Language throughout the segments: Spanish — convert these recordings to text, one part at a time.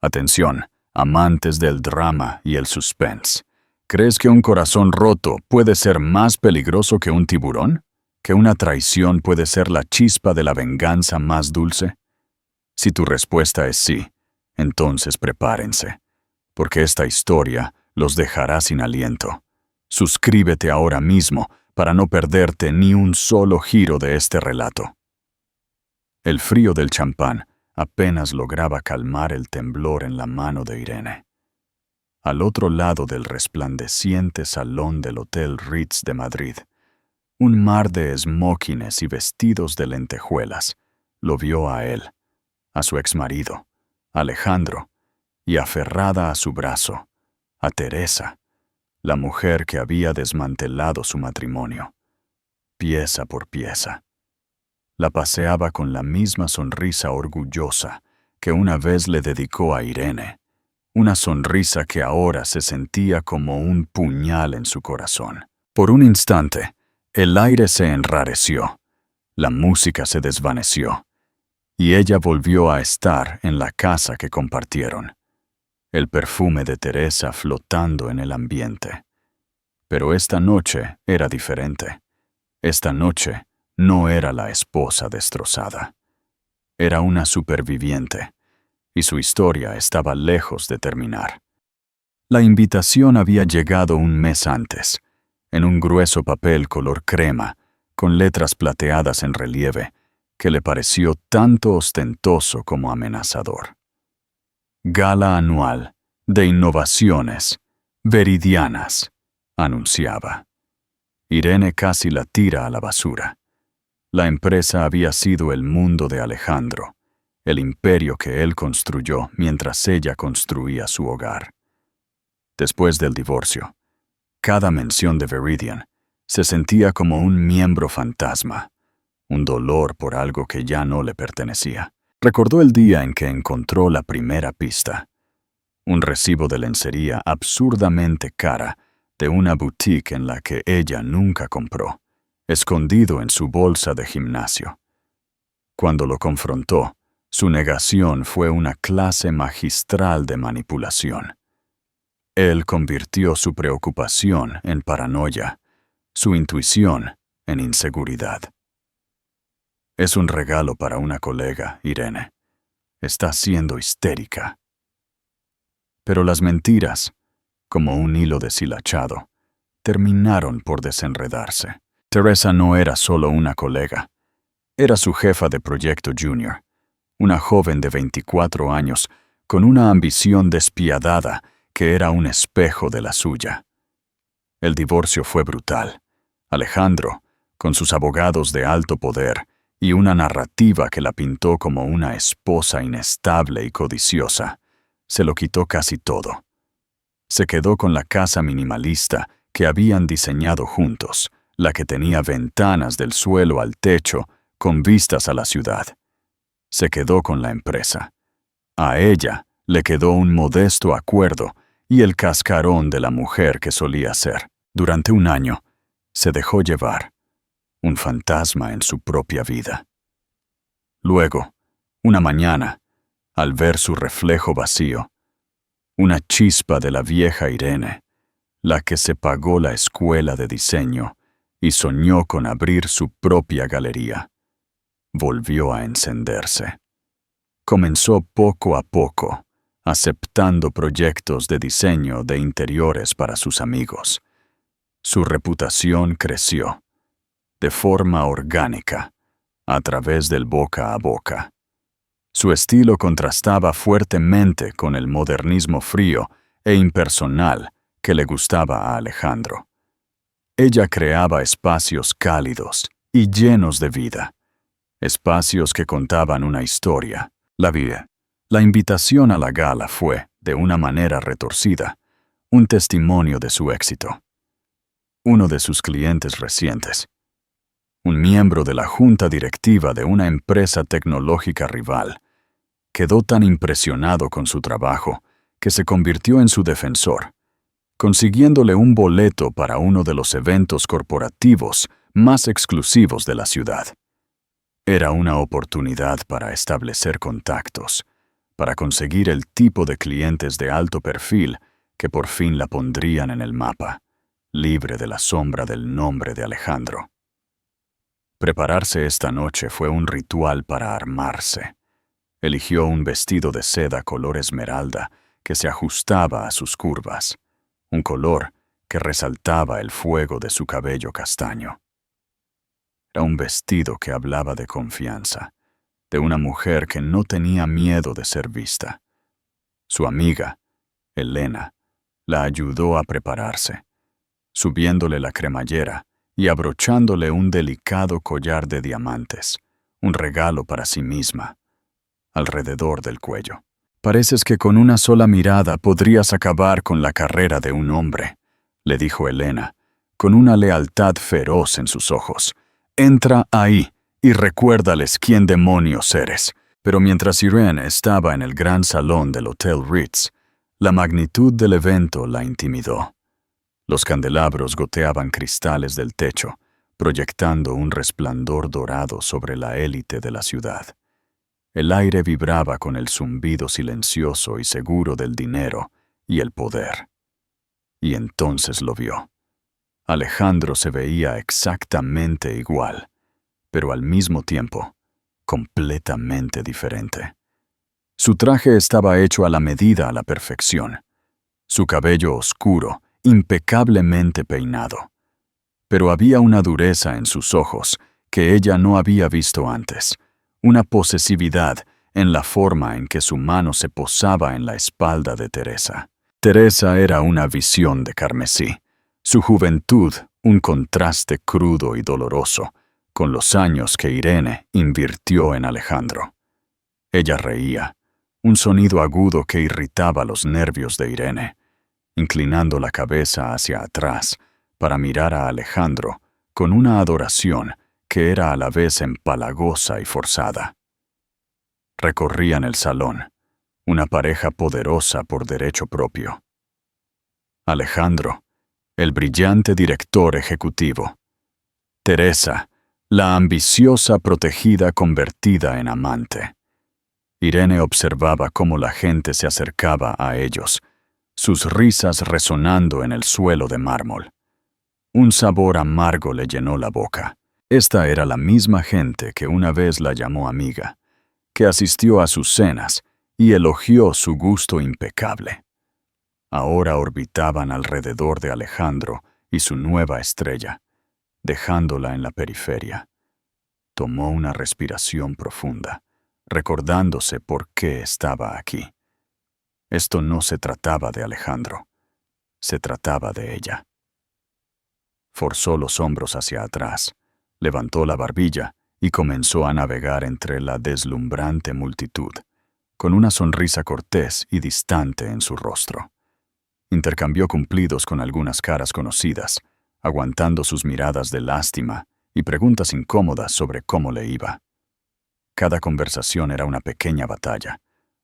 Atención, amantes del drama y el suspense. ¿Crees que un corazón roto puede ser más peligroso que un tiburón? ¿Que una traición puede ser la chispa de la venganza más dulce? Si tu respuesta es sí, entonces prepárense, porque esta historia los dejará sin aliento. Suscríbete ahora mismo para no perderte ni un solo giro de este relato. El frío del champán apenas lograba calmar el temblor en la mano de Irene. Al otro lado del resplandeciente salón del Hotel Ritz de Madrid, un mar de esmóquines y vestidos de lentejuelas lo vio a él, a su exmarido, Alejandro, y aferrada a su brazo, a Teresa, la mujer que había desmantelado su matrimonio, pieza por pieza. La paseaba con la misma sonrisa orgullosa que una vez le dedicó a Irene, una sonrisa que ahora se sentía como un puñal en su corazón. Por un instante, el aire se enrareció, la música se desvaneció, y ella volvió a estar en la casa que compartieron, el perfume de Teresa flotando en el ambiente. Pero esta noche era diferente. Esta noche no era la esposa destrozada. Era una superviviente, y su historia estaba lejos de terminar. La invitación había llegado un mes antes, en un grueso papel color crema, con letras plateadas en relieve, que le pareció tanto ostentoso como amenazador. Gala anual de innovaciones veridianas, anunciaba. Irene casi la tira a la basura. La empresa había sido el mundo de Alejandro, el imperio que él construyó mientras ella construía su hogar. Después del divorcio, cada mención de Veridian se sentía como un miembro fantasma, un dolor por algo que ya no le pertenecía. Recordó el día en que encontró la primera pista, un recibo de lencería absurdamente cara de una boutique en la que ella nunca compró, escondido en su bolsa de gimnasio. Cuando lo confrontó, su negación fue una clase magistral de manipulación. Él convirtió su preocupación en paranoia, su intuición en inseguridad. Es un regalo para una colega, Irene. Está siendo histérica. Pero las mentiras, como un hilo deshilachado, terminaron por desenredarse. Teresa no era solo una colega. Era su jefa de proyecto junior, una joven de 24 años con una ambición despiadada que era un espejo de la suya. El divorcio fue brutal. Alejandro, con sus abogados de alto poder y una narrativa que la pintó como una esposa inestable y codiciosa, se lo quitó casi todo. Se quedó con la casa minimalista que habían diseñado juntos, la que tenía ventanas del suelo al techo con vistas a la ciudad. Se quedó con la empresa. A ella le quedó un modesto acuerdo y el cascarón de la mujer que solía ser. Durante un año, se dejó llevar, un fantasma en su propia vida. Luego, una mañana, al ver su reflejo vacío, una chispa de la vieja Irene, la que se pagó la escuela de diseño y soñó con abrir su propia galería, volvió a encenderse. Comenzó poco a poco, aceptando proyectos de diseño de interiores para sus amigos. Su reputación creció, de forma orgánica, a través del boca a boca. Su estilo contrastaba fuertemente con el modernismo frío e impersonal que le gustaba a Alejandro. Ella creaba espacios cálidos y llenos de vida, espacios que contaban una historia, la vida. La invitación a la gala fue, de una manera retorcida, un testimonio de su éxito. Uno de sus clientes recientes, un miembro de la junta directiva de una empresa tecnológica rival, quedó tan impresionado con su trabajo que se convirtió en su defensor, consiguiéndole un boleto para uno de los eventos corporativos más exclusivos de la ciudad. Era una oportunidad para establecer contactos, para conseguir el tipo de clientes de alto perfil que por fin la pondrían en el mapa, libre de la sombra del nombre de Alejandro. Prepararse esta noche fue un ritual para armarse. Eligió un vestido de seda color esmeralda que se ajustaba a sus curvas, un color que resaltaba el fuego de su cabello castaño. Era un vestido que hablaba de confianza, de una mujer que no tenía miedo de ser vista. Su amiga, Elena, la ayudó a prepararse, subiéndole la cremallera y abrochándole un delicado collar de diamantes, un regalo para sí misma, alrededor del cuello. «Pareces que con una sola mirada podrías acabar con la carrera de un hombre», le dijo Elena, con una lealtad feroz en sus ojos. «Entra ahí y recuérdales quién demonios eres». Pero mientras Irene estaba en el gran salón del Hotel Ritz, la magnitud del evento la intimidó. Los candelabros goteaban cristales del techo, proyectando un resplandor dorado sobre la élite de la ciudad. El aire vibraba con el zumbido silencioso y seguro del dinero y el poder. Y entonces lo vio. Alejandro se veía exactamente igual, pero al mismo tiempo, completamente diferente. Su traje estaba hecho a la medida a la perfección. Su cabello oscuro, impecablemente peinado. Pero había una dureza en sus ojos que ella no había visto antes, una posesividad en la forma en que su mano se posaba en la espalda de Teresa. Teresa era una visión de carmesí, su juventud un contraste crudo y doloroso, con los años que Irene invirtió en Alejandro. Ella reía, un sonido agudo que irritaba los nervios de Irene, inclinando la cabeza hacia atrás para mirar a Alejandro con una adoración que era a la vez empalagosa y forzada. Recorrían el salón, una pareja poderosa por derecho propio. Alejandro, el brillante director ejecutivo. Teresa, la ambiciosa protegida convertida en amante. Irene observaba cómo la gente se acercaba a ellos, sus risas resonando en el suelo de mármol. Un sabor amargo le llenó la boca. Esta era la misma gente que una vez la llamó amiga, que asistió a sus cenas y elogió su gusto impecable. Ahora orbitaban alrededor de Alejandro y su nueva estrella, dejándola en la periferia. Tomó una respiración profunda, recordándose por qué estaba aquí. Esto no se trataba de Alejandro, se trataba de ella. Forzó los hombros hacia atrás, levantó la barbilla y comenzó a navegar entre la deslumbrante multitud, con una sonrisa cortés y distante en su rostro. Intercambió cumplidos con algunas caras conocidas, aguantando sus miradas de lástima y preguntas incómodas sobre cómo le iba. Cada conversación era una pequeña batalla,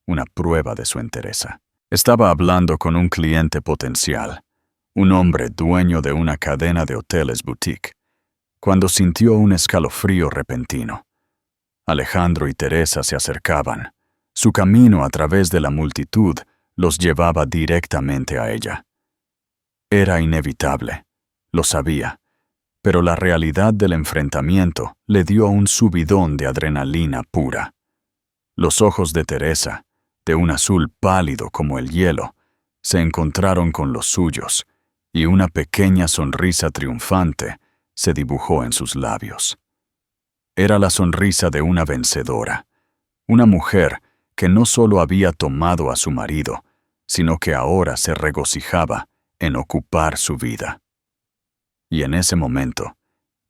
una prueba de su entereza. Estaba hablando con un cliente potencial, un hombre dueño de una cadena de hoteles boutique, cuando sintió un escalofrío repentino. Alejandro y Teresa se acercaban. Su camino a través de la multitud los llevaba directamente a ella. Era inevitable, lo sabía, pero la realidad del enfrentamiento le dio un subidón de adrenalina pura. Los ojos de Teresa, de un azul pálido como el hielo, se encontraron con los suyos, y una pequeña sonrisa triunfante se dibujó en sus labios. Era la sonrisa de una vencedora, una mujer que no solo había tomado a su marido, sino que ahora se regocijaba en ocupar su vida. Y en ese momento,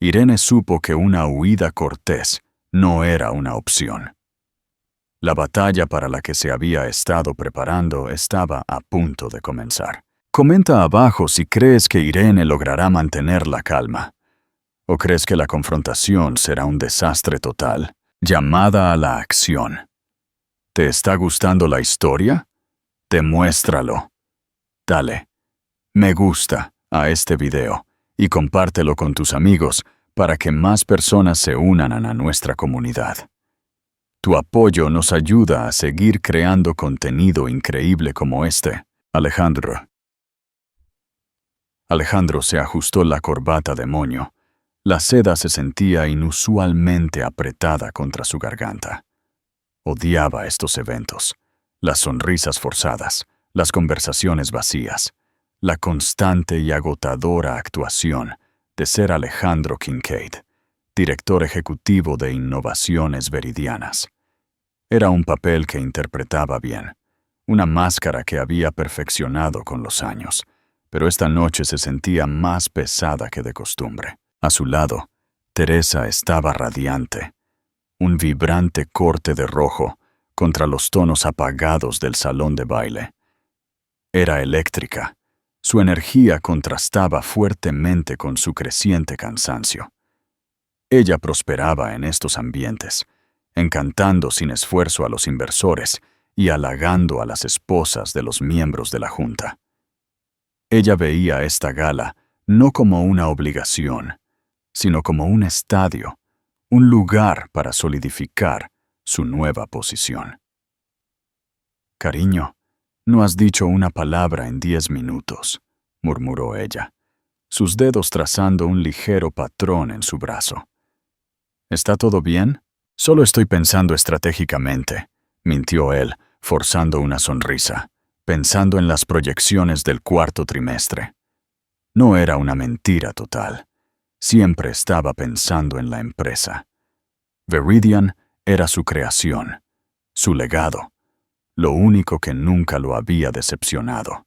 Irene supo que una huida cortés no era una opción. La batalla para la que se había estado preparando estaba a punto de comenzar. Comenta abajo si crees que Irene logrará mantener la calma. ¿O crees que la confrontación será un desastre total? Llamada a la acción. ¿Te está gustando la historia? Demuéstralo. Dale me gusta a este video y compártelo con tus amigos para que más personas se unan a nuestra comunidad. Tu apoyo nos ayuda a seguir creando contenido increíble como este, Alejandro. Alejandro se ajustó la corbata de moño. La seda se sentía inusualmente apretada contra su garganta. Odiaba estos eventos, las sonrisas forzadas, las conversaciones vacías, la constante y agotadora actuación de ser Alejandro Kincaid, director ejecutivo de Innovaciones Veridianas. Era un papel que interpretaba bien, una máscara que había perfeccionado con los años, pero esta noche se sentía más pesada que de costumbre. A su lado, Teresa estaba radiante, un vibrante corte de rojo contra los tonos apagados del salón de baile. Era eléctrica. Su energía contrastaba fuertemente con su creciente cansancio. Ella prosperaba en estos ambientes, encantando sin esfuerzo a los inversores y halagando a las esposas de los miembros de la junta. Ella veía esta gala no como una obligación, sino como un estadio, un lugar para solidificar su nueva posición. «Cariño, no has dicho una palabra en 10 minutos», murmuró ella, sus dedos trazando un ligero patrón en su brazo. «¿Está todo bien?» «Solo estoy pensando estratégicamente», mintió él, forzando una sonrisa, pensando en las proyecciones del cuarto trimestre. No era una mentira total. Siempre estaba pensando en la empresa. Veridian era su creación, su legado, lo único que nunca lo había decepcionado.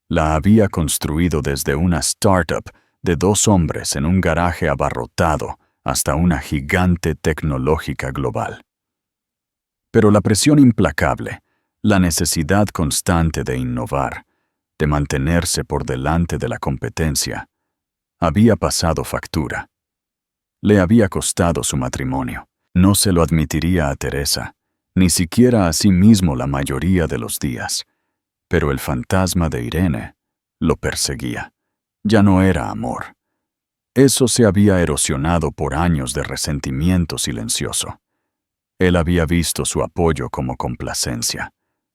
La había construido desde una startup de 2 hombres en un garaje abarrotado hasta una gigante tecnológica global. Pero la presión implacable, la necesidad constante de innovar, de mantenerse por delante de la competencia, había pasado factura. Le había costado su matrimonio. No se lo admitiría a Teresa, ni siquiera a sí mismo la mayoría de los días. Pero el fantasma de Irene lo perseguía. Ya no era amor. Eso se había erosionado por años de resentimiento silencioso. Él había visto su apoyo como complacencia,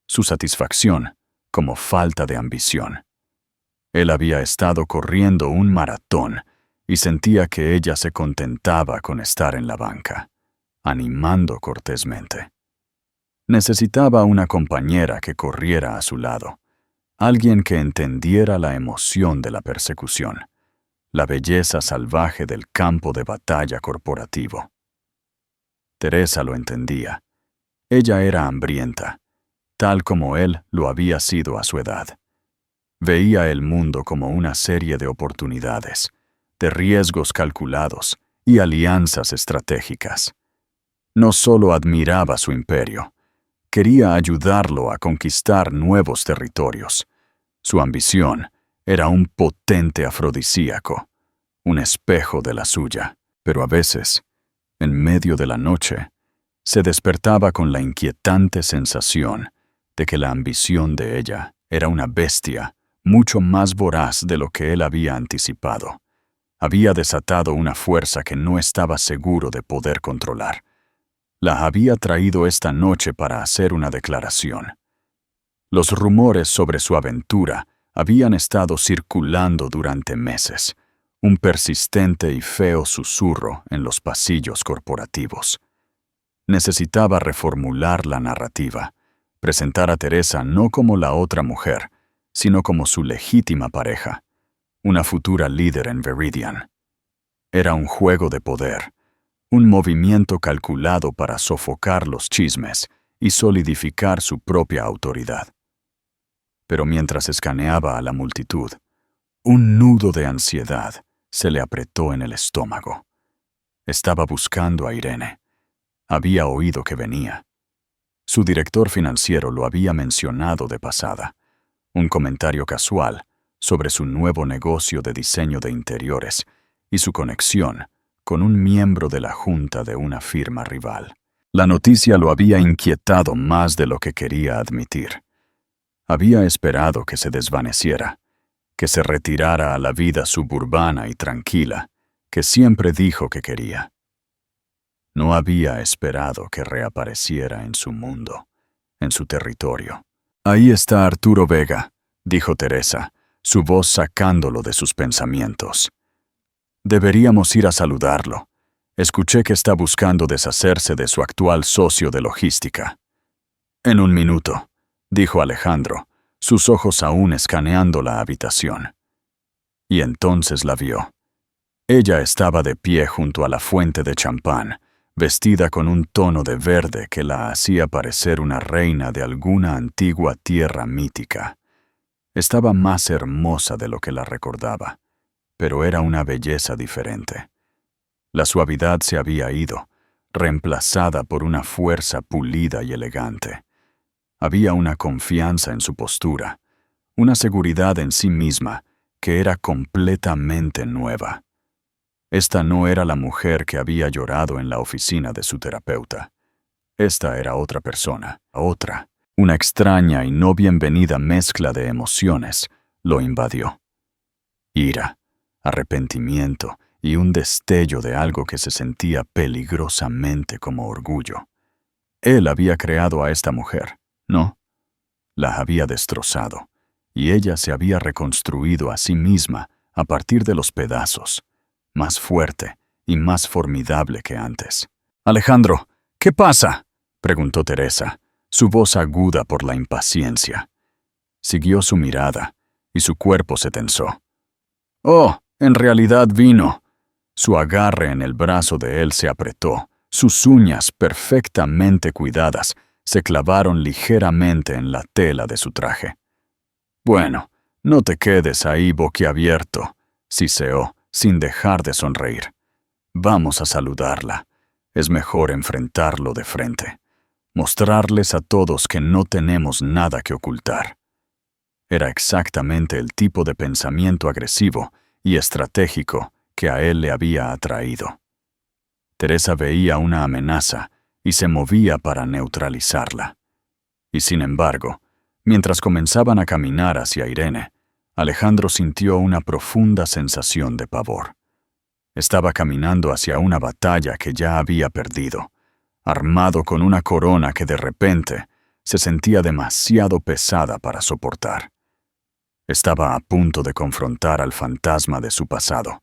su satisfacción como falta de ambición. Él había estado corriendo un maratón y sentía que ella se contentaba con estar en la banca, animando cortésmente. Necesitaba una compañera que corriera a su lado, alguien que entendiera la emoción de la persecución, la belleza salvaje del campo de batalla corporativo. Teresa lo entendía. Ella era hambrienta, tal como él lo había sido a su edad. Veía el mundo como una serie de oportunidades, de riesgos calculados y alianzas estratégicas. No solo admiraba su imperio, quería ayudarlo a conquistar nuevos territorios. Su ambición era un potente afrodisíaco, un espejo de la suya, pero a veces, en medio de la noche, se despertaba con la inquietante sensación de que la ambición de ella era una bestia mucho más voraz de lo que él había anticipado. Había desatado una fuerza que no estaba seguro de poder controlar. La había traído esta noche para hacer una declaración. Los rumores sobre su aventura habían estado circulando durante meses, un persistente y feo susurro en los pasillos corporativos. Necesitaba reformular la narrativa, presentar a Teresa no como la otra mujer, sino como su legítima pareja, una futura líder en Veridian. Era un juego de poder, un movimiento calculado para sofocar los chismes y solidificar su propia autoridad. Pero mientras escaneaba a la multitud, un nudo de ansiedad se le apretó en el estómago. Estaba buscando a Irene. Había oído que venía. Su director financiero lo había mencionado de pasada. Un comentario casual sobre su nuevo negocio de diseño de interiores y su conexión con un miembro de la junta de una firma rival. La noticia lo había inquietado más de lo que quería admitir. Había esperado que se desvaneciera, que se retirara a la vida suburbana y tranquila que siempre dijo que quería. No había esperado que reapareciera en su mundo, en su territorio. «Ahí está Arturo Vega», dijo Teresa, su voz sacándolo de sus pensamientos. «Deberíamos ir a saludarlo. Escuché que está buscando deshacerse de su actual socio de logística». «En un minuto», dijo Alejandro, sus ojos aún escaneando la habitación. Y entonces la vio. Ella estaba de pie junto a la fuente de champán, vestida con un tono de verde que la hacía parecer una reina de alguna antigua tierra mítica. Estaba más hermosa de lo que la recordaba, pero era una belleza diferente. La suavidad se había ido, reemplazada por una fuerza pulida y elegante. Había una confianza en su postura, una seguridad en sí misma que era completamente nueva. Esta no era la mujer que había llorado en la oficina de su terapeuta. Esta era otra persona, otra. Una extraña y no bienvenida mezcla de emociones lo invadió. Ira, arrepentimiento y un destello de algo que se sentía peligrosamente como orgullo. Él había creado a esta mujer, ¿no? La había destrozado, y ella se había reconstruido a sí misma a partir de los pedazos, más fuerte y más formidable que antes. «Alejandro, ¿qué pasa?», preguntó Teresa, su voz aguda por la impaciencia. Siguió su mirada, y su cuerpo se tensó. «Oh, en realidad vino». Su agarre en el brazo de él se apretó, sus uñas, perfectamente cuidadas, se clavaron ligeramente en la tela de su traje. «Bueno, no te quedes ahí boquiabierto», siseó, sin dejar de sonreír. «Vamos a saludarla. Es mejor enfrentarlo de frente. Mostrarles a todos que no tenemos nada que ocultar». Era exactamente el tipo de pensamiento agresivo y estratégico que a él le había atraído. Teresa veía una amenaza y se movía para neutralizarla. Y sin embargo, mientras comenzaban a caminar hacia Irene, Alejandro sintió una profunda sensación de pavor. Estaba caminando hacia una batalla que ya había perdido, armado con una corona que de repente se sentía demasiado pesada para soportar. Estaba a punto de confrontar al fantasma de su pasado,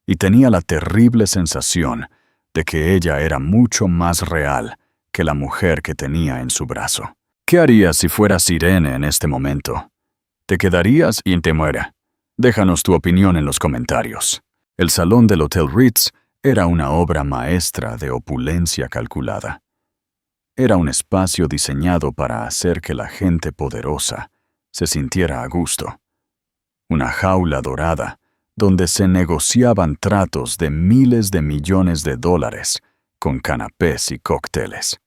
y tenía la terrible sensación de que ella era mucho más real que la mujer que tenía en su brazo. ¿Qué harías si fueras Irene en este momento? ¿Te quedarías y te muera? Déjanos tu opinión en los comentarios. El salón del Hotel Ritz era una obra maestra de opulencia calculada. Era un espacio diseñado para hacer que la gente poderosa se sintiera a gusto. Una jaula dorada donde se negociaban tratos de miles de millones de dólares con canapés y cócteles.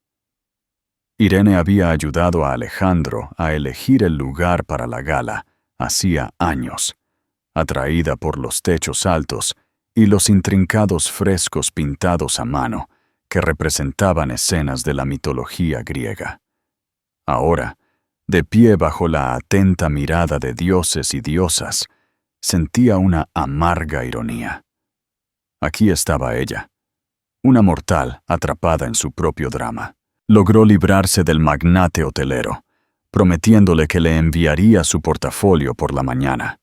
Irene había ayudado a Alejandro a elegir el lugar para la gala hacía años, atraída por los techos altos y los intrincados frescos pintados a mano que representaban escenas de la mitología griega. Ahora, de pie bajo la atenta mirada de dioses y diosas, sentía una amarga ironía. Aquí estaba ella, una mortal atrapada en su propio drama. Logró librarse del magnate hotelero, prometiéndole que le enviaría su portafolio por la mañana.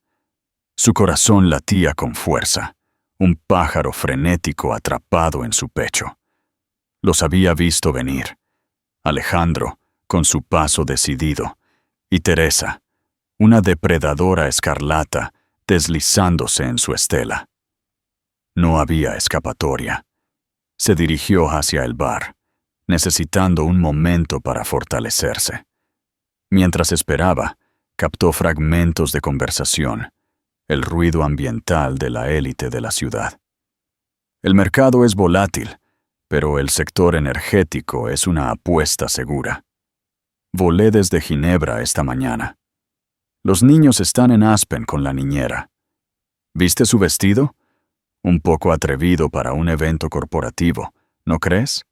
Su corazón latía con fuerza, un pájaro frenético atrapado en su pecho. Los había visto venir. Alejandro, con su paso decidido, y Teresa, una depredadora escarlata, deslizándose en su estela. No había escapatoria. Se dirigió hacia el bar, necesitando un momento para fortalecerse. Mientras esperaba, captó fragmentos de conversación, el ruido ambiental de la élite de la ciudad. El mercado es volátil, pero el sector energético es una apuesta segura. Volé desde Ginebra esta mañana. Los niños están en Aspen con la niñera. ¿Viste su vestido? Un poco atrevido para un evento corporativo, ¿no crees?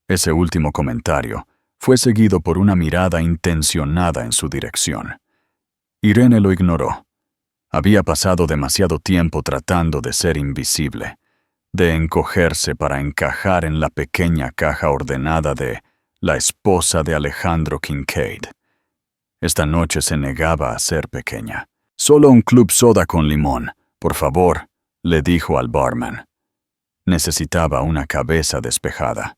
Ese último comentario fue seguido por una mirada intencionada en su dirección. Irene lo ignoró. Había pasado demasiado tiempo tratando de ser invisible, de encogerse para encajar en la pequeña caja ordenada de la esposa de Alejandro Kincaid. Esta noche se negaba a ser pequeña. «Solo un club soda con limón, por favor», le dijo al barman. Necesitaba una cabeza despejada.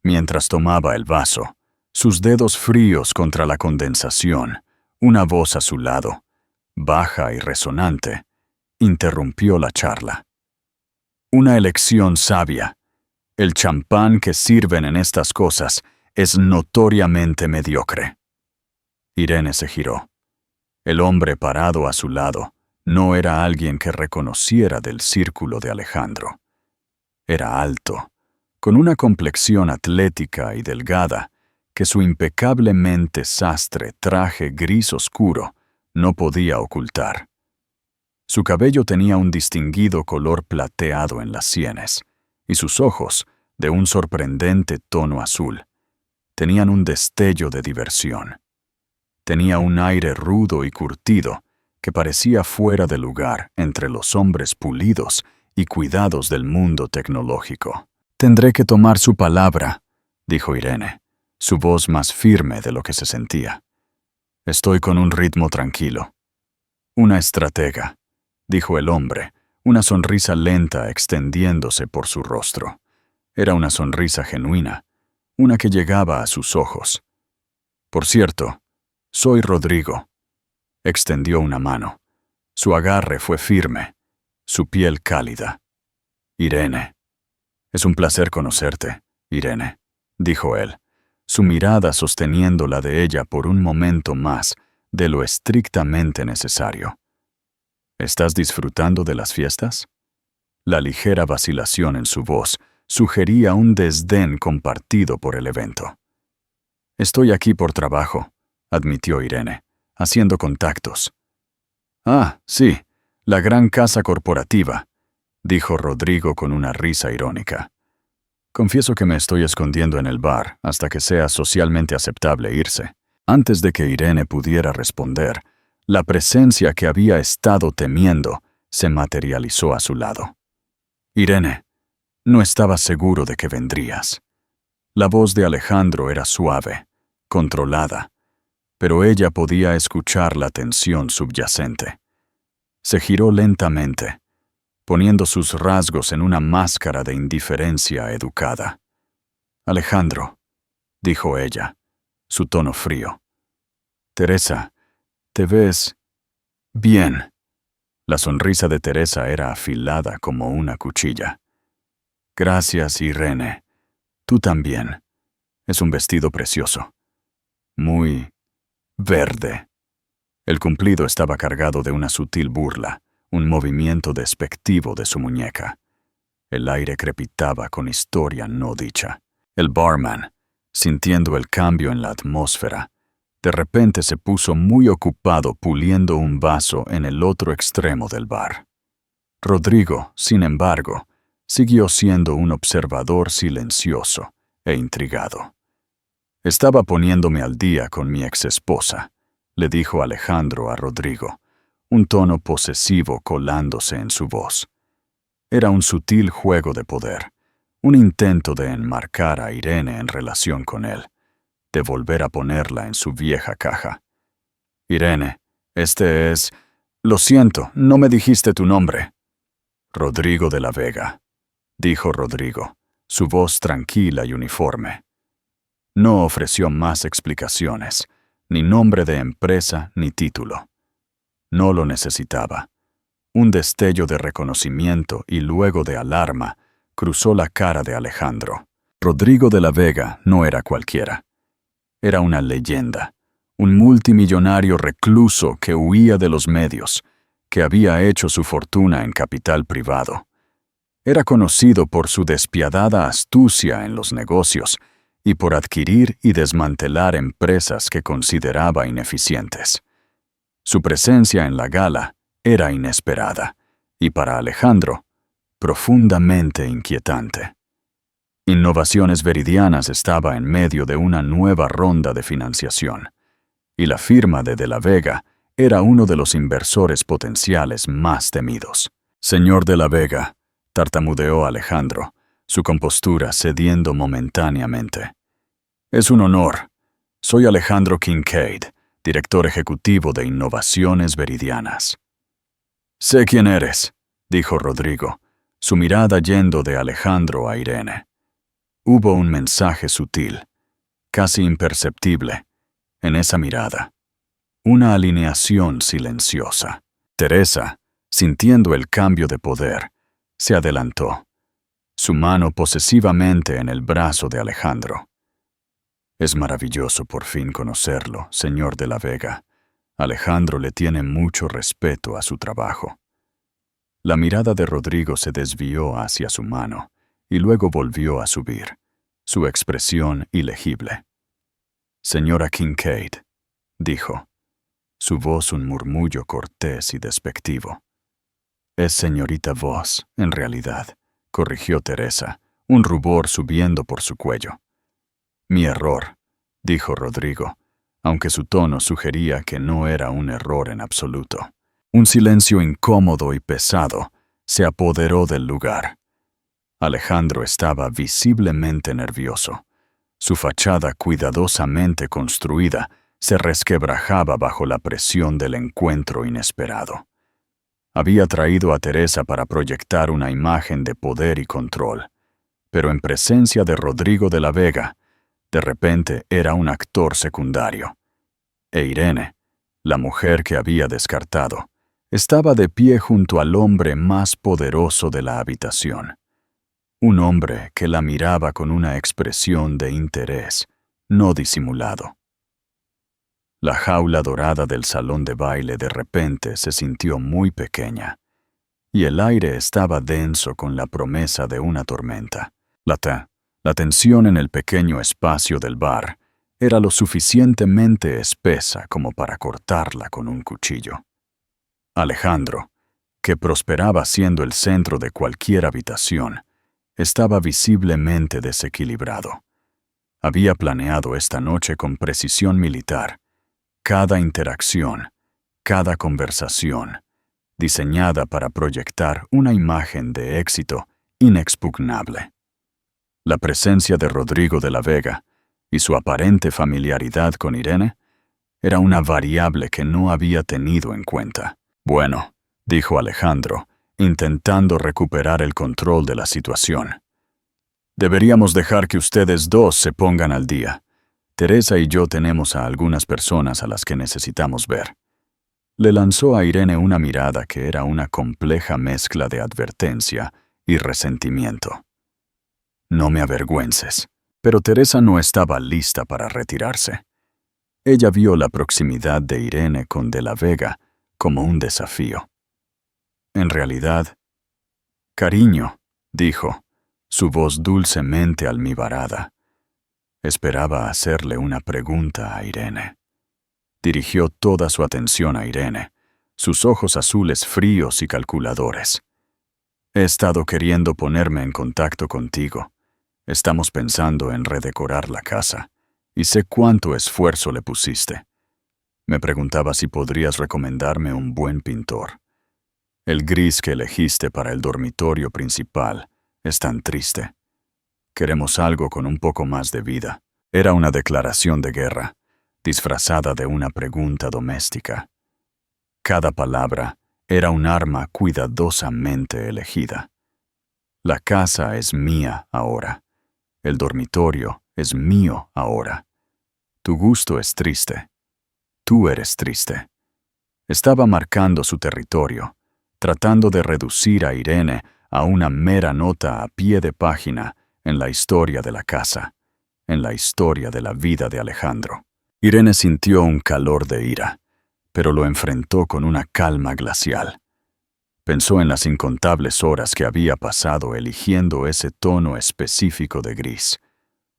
Mientras tomaba el vaso, sus dedos fríos contra la condensación, una voz a su lado, baja y resonante, interrumpió la charla. «Una elección sabia. El champán que sirven en estas cosas es notoriamente mediocre». Irene se giró. El hombre parado a su lado no era alguien que reconociera del círculo de Alejandro. Era alto, con una complexión atlética y delgada que su impecablemente sastre traje gris oscuro no podía ocultar. Su cabello tenía un distinguido color plateado en las sienes, y sus ojos, de un sorprendente tono azul, tenían un destello de diversión. Tenía un aire rudo y curtido que parecía fuera de lugar entre los hombres pulidos y cuidados del mundo tecnológico. «Tendré que tomar su palabra», dijo Irene, su voz más firme de lo que se sentía. «Estoy con un ritmo tranquilo». «Una estratega», dijo el hombre, una sonrisa lenta extendiéndose por su rostro. Era una sonrisa genuina, una que llegaba a sus ojos. «Por cierto, soy Rodrigo». Extendió una mano. Su agarre fue firme, su piel cálida. «Irene». «Es un placer conocerte, Irene», dijo él, su mirada sosteniendo la de ella por un momento más de lo estrictamente necesario. «¿Estás disfrutando de las fiestas?». La ligera vacilación en su voz sugería un desdén compartido por el evento. «Estoy aquí por trabajo», admitió Irene, haciendo contactos. «Ah, sí, la gran casa corporativa», dijo Rodrigo con una risa irónica. «Confieso que me estoy escondiendo en el bar hasta que sea socialmente aceptable irse». Antes de que Irene pudiera responder, la presencia que había estado temiendo se materializó a su lado. «Irene, no estaba seguro de que vendrías». La voz de Alejandro era suave, controlada, pero ella podía escuchar la tensión subyacente. Se giró lentamente, poniendo sus rasgos en una máscara de indiferencia educada. «Alejandro», dijo ella, su tono frío. «Teresa, te ves bien». La sonrisa de Teresa era afilada como una cuchilla. «Gracias, Irene. Tú también. Es un vestido precioso. Muy verde». El cumplido estaba cargado de una sutil burla, un movimiento despectivo de su muñeca. El aire crepitaba con historia no dicha. El barman, sintiendo el cambio en la atmósfera, de repente se puso muy ocupado puliendo un vaso en el otro extremo del bar. Rodrigo, sin embargo, siguió siendo un observador silencioso e intrigado. «Estaba poniéndome al día con mi exesposa», le dijo Alejandro a Rodrigo, un tono posesivo colándose en su voz. Era un sutil juego de poder, un intento de enmarcar a Irene en relación con él, de volver a ponerla en su vieja caja. «Irene, este es... Lo siento, no me dijiste tu nombre». «Rodrigo de la Vega», dijo Rodrigo, su voz tranquila y uniforme. No ofreció más explicaciones, ni nombre de empresa ni título. No lo necesitaba. Un destello de reconocimiento y luego de alarma cruzó la cara de Alejandro. Rodrigo de la Vega no era cualquiera. Era una leyenda, un multimillonario recluso que huía de los medios, que había hecho su fortuna en capital privado. Era conocido por su despiadada astucia en los negocios y por adquirir y desmantelar empresas que consideraba ineficientes. Su presencia en la gala era inesperada y para Alejandro, profundamente inquietante. Innovaciones Veridianas estaba en medio de una nueva ronda de financiación, y la firma de la Vega era uno de los inversores potenciales más temidos. «Señor de la Vega, tartamudeó Alejandro, su compostura cediendo momentáneamente. Es un honor. Soy Alejandro Kincaid, director ejecutivo de Innovaciones Veridianas. Sé quién eres, dijo Rodrigo, su mirada yendo de Alejandro a Irene. Hubo un mensaje sutil, casi imperceptible, en esa mirada. Una alineación silenciosa. Teresa, sintiendo el cambio de poder, se adelantó, su mano posesivamente en el brazo de Alejandro. Es maravilloso por fin conocerlo, señor de la Vega. Alejandro le tiene mucho respeto a su trabajo. La mirada de Rodrigo se desvió hacia su mano y luego volvió a subir, su expresión ilegible. Señora Kincaid, dijo, su voz un murmullo cortés y despectivo. Es señorita Voss, en realidad, corrigió Teresa, un rubor subiendo por su cuello. Mi error, dijo Rodrigo, aunque su tono sugería que no era un error en absoluto. Un silencio incómodo y pesado se apoderó del lugar. Alejandro estaba visiblemente nervioso. Su fachada cuidadosamente construida se resquebrajaba bajo la presión del encuentro inesperado. Había traído a Teresa para proyectar una imagen de poder y control, pero en presencia de Rodrigo de la Vega, de repente era un actor secundario. E Irene, la mujer que había descartado, estaba de pie junto al hombre más poderoso de la habitación. Un hombre que la miraba con una expresión de interés, no disimulado. La jaula dorada del salón de baile de repente se sintió muy pequeña, y el aire estaba denso con la promesa de una tormenta. La tensión en el pequeño espacio del bar era lo suficientemente espesa como para cortarla con un cuchillo. Alejandro, que prosperaba siendo el centro de cualquier habitación, estaba visiblemente desequilibrado. Había planeado esta noche con precisión militar, cada interacción, cada conversación, diseñada para proyectar una imagen de éxito inexpugnable. La presencia de Rodrigo de la Vega y su aparente familiaridad con Irene era una variable que no había tenido en cuenta. Bueno, dijo Alejandro, intentando recuperar el control de la situación. Deberíamos dejar que ustedes dos se pongan al día. Teresa y yo tenemos a algunas personas a las que necesitamos ver. Le lanzó a Irene una mirada que era una compleja mezcla de advertencia y resentimiento. No me avergüences, pero Teresa no estaba lista para retirarse. Ella vio la proximidad de Irene con De la Vega como un desafío. En realidad, cariño, dijo, su voz dulcemente almibarada. Esperaba hacerle una pregunta a Irene. Dirigió toda su atención a Irene, sus ojos azules fríos y calculadores. He estado queriendo ponerme en contacto contigo. Estamos pensando en redecorar la casa, y sé cuánto esfuerzo le pusiste. Me preguntaba si podrías recomendarme un buen pintor. El gris que elegiste para el dormitorio principal es tan triste. Queremos algo con un poco más de vida. Era una declaración de guerra, disfrazada de una pregunta doméstica. Cada palabra era un arma cuidadosamente elegida. La casa es mía ahora. El dormitorio es mío ahora. Tu gusto es triste. Tú eres triste. Estaba marcando su territorio, tratando de reducir a Irene a una mera nota a pie de página en la historia de la casa, en la historia de la vida de Alejandro. Irene sintió un calor de ira, pero lo enfrentó con una calma glacial. Pensó en las incontables horas que había pasado eligiendo ese tono específico de gris,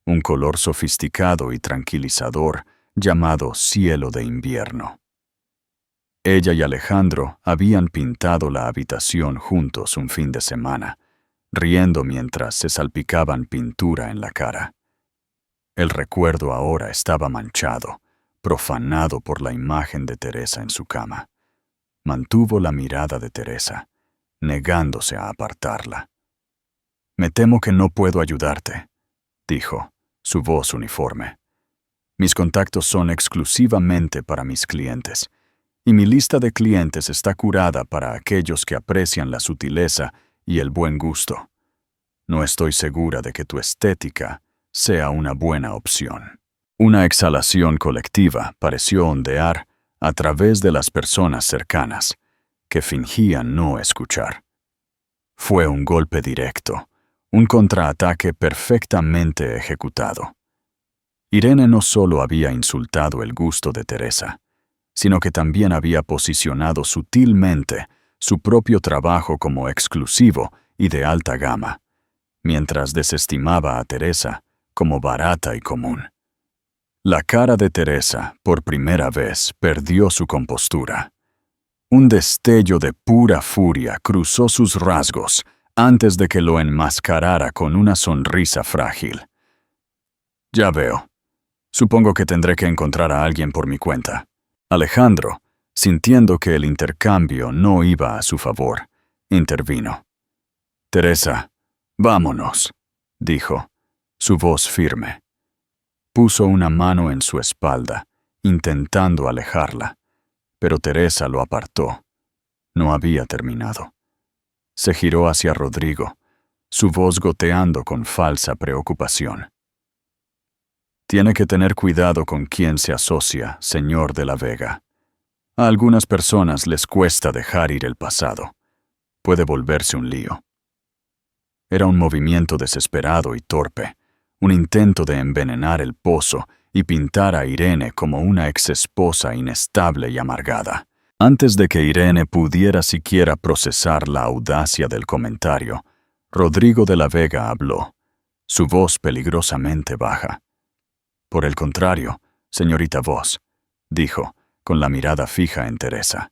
un color sofisticado y tranquilizador llamado cielo de invierno. Ella y Alejandro habían pintado la habitación juntos un fin de semana, riendo mientras se salpicaban pintura en la cara. El recuerdo ahora estaba manchado, profanado por la imagen de Teresa en su cama. Mantuvo la mirada de Teresa, negándose a apartarla. Me temo que no puedo ayudarte, dijo, su voz uniforme. Mis contactos son exclusivamente para mis clientes, y mi lista de clientes está curada para aquellos que aprecian la sutileza y el buen gusto. No estoy segura de que tu estética sea una buena opción. Una exhalación colectiva pareció ondear a través de las personas cercanas, que fingían no escuchar. Fue un golpe directo, un contraataque perfectamente ejecutado. Irene no solo había insultado el gusto de Teresa, sino que también había posicionado sutilmente su propio trabajo como exclusivo y de alta gama, mientras desestimaba a Teresa como barata y común. La cara de Teresa, por primera vez, perdió su compostura. Un destello de pura furia cruzó sus rasgos antes de que lo enmascarara con una sonrisa frágil. Ya veo. Supongo que tendré que encontrar a alguien por mi cuenta. Alejandro, sintiendo que el intercambio no iba a su favor, intervino. Teresa, vámonos, dijo, su voz firme. Puso una mano en su espalda, intentando alejarla, pero Teresa lo apartó. No había terminado. Se giró hacia Rodrigo, su voz goteando con falsa preocupación. Tiene que tener cuidado con quién se asocia, señor de la Vega. A algunas personas les cuesta dejar ir el pasado. Puede volverse un lío. Era un movimiento desesperado y torpe, un intento de envenenar el pozo y pintar a Irene como una exesposa inestable y amargada. Antes de que Irene pudiera siquiera procesar la audacia del comentario, Rodrigo de la Vega habló, su voz peligrosamente baja. Por el contrario, señorita Voss, dijo, con la mirada fija en Teresa.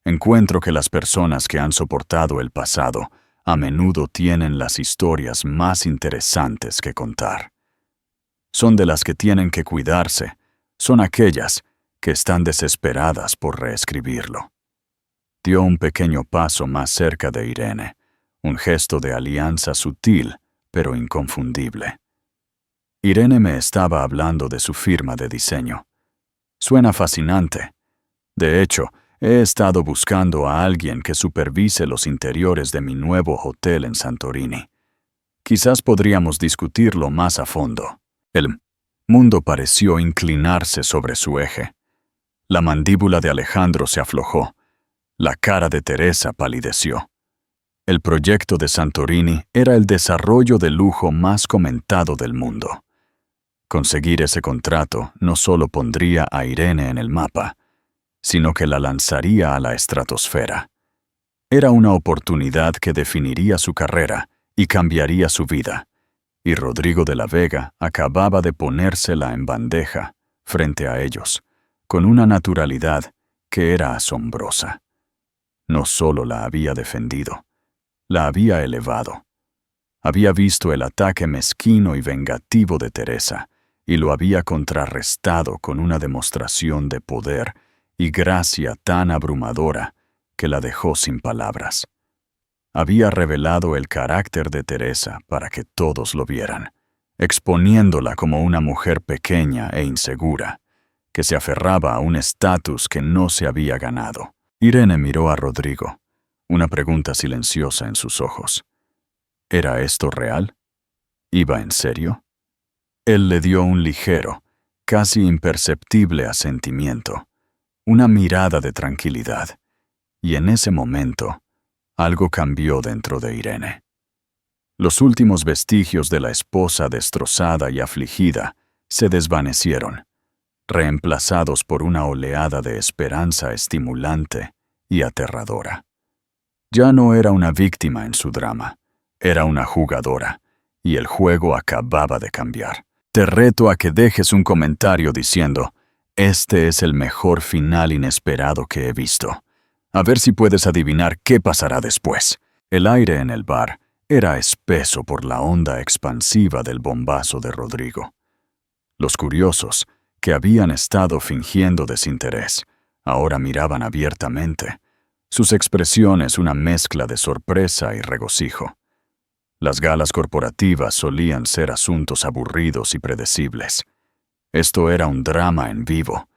Encuentro que las personas que han soportado el pasado a menudo tienen las historias más interesantes que contar. Son de las que tienen que cuidarse, son aquellas que están desesperadas por reescribirlo. Dio un pequeño paso más cerca de Irene, un gesto de alianza sutil, pero inconfundible. Irene me estaba hablando de su firma de diseño. Suena fascinante. De hecho, he estado buscando a alguien que supervise los interiores de mi nuevo hotel en Santorini. Quizás podríamos discutirlo más a fondo. El mundo pareció inclinarse sobre su eje. La mandíbula de Alejandro se aflojó. La cara de Teresa palideció. El proyecto de Santorini era el desarrollo de lujo más comentado del mundo. Conseguir ese contrato no solo pondría a Irene en el mapa, sino que la lanzaría a la estratosfera. Era una oportunidad que definiría su carrera y cambiaría su vida, y Rodrigo de la Vega acababa de ponérsela en bandeja frente a ellos, con una naturalidad que era asombrosa. No solo la había defendido, la había elevado. Había visto el ataque mezquino y vengativo de Teresa, y lo había contrarrestado con una demostración de poder y gracia tan abrumadora que la dejó sin palabras. Había revelado el carácter de Teresa para que todos lo vieran, exponiéndola como una mujer pequeña e insegura, que se aferraba a un estatus que no se había ganado. Irene miró a Rodrigo, una pregunta silenciosa en sus ojos. ¿Era esto real? ¿Iba en serio? Él le dio un ligero, casi imperceptible asentimiento, una mirada de tranquilidad, y en ese momento, algo cambió dentro de Irene. Los últimos vestigios de la esposa destrozada y afligida se desvanecieron, reemplazados por una oleada de esperanza estimulante y aterradora. Ya no era una víctima en su drama, era una jugadora, y el juego acababa de cambiar. Te reto a que dejes un comentario diciendo, este es el mejor final inesperado que he visto. A ver si puedes adivinar qué pasará después. El aire en el bar era espeso por la onda expansiva del bombazo de Rodrigo. Los curiosos, que habían estado fingiendo desinterés, ahora miraban abiertamente, sus expresiones una mezcla de sorpresa y regocijo. Las galas corporativas solían ser asuntos aburridos y predecibles. Esto era un drama en vivo,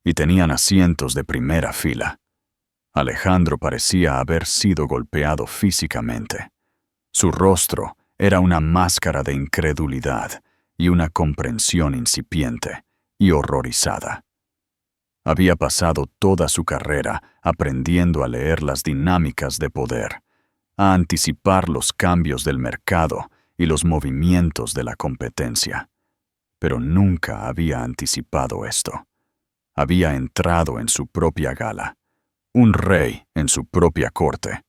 y tenían asientos de primera fila. Alejandro parecía haber sido golpeado físicamente. Su rostro era una máscara de incredulidad y una comprensión incipiente y horrorizada. Había pasado toda su carrera aprendiendo a leer las dinámicas de poder, a anticipar los cambios del mercado y los movimientos de la competencia. Pero nunca había anticipado esto. Había entrado en su propia gala, un rey en su propia corte,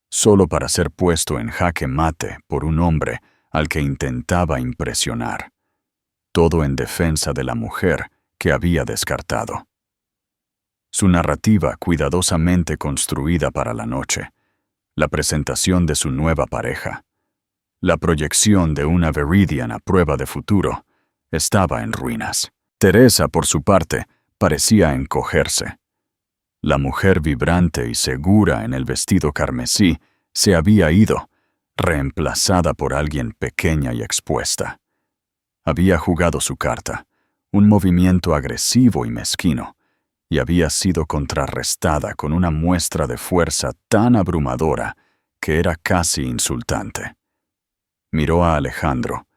solo para ser puesto en jaque mate por un hombre al que intentaba impresionar. Todo en defensa de la mujer que había descartado. Su narrativa cuidadosamente construida para la noche, la presentación de su nueva pareja, la proyección de una Viridian a prueba de futuro, estaba en ruinas. Teresa, por su parte, parecía encogerse. La mujer vibrante y segura en el vestido carmesí se había ido, reemplazada por alguien pequeña y expuesta. Había jugado su carta, un movimiento agresivo y mezquino, y había sido contrarrestada con una muestra de fuerza tan abrumadora que era casi insultante. Miró a Alejandro,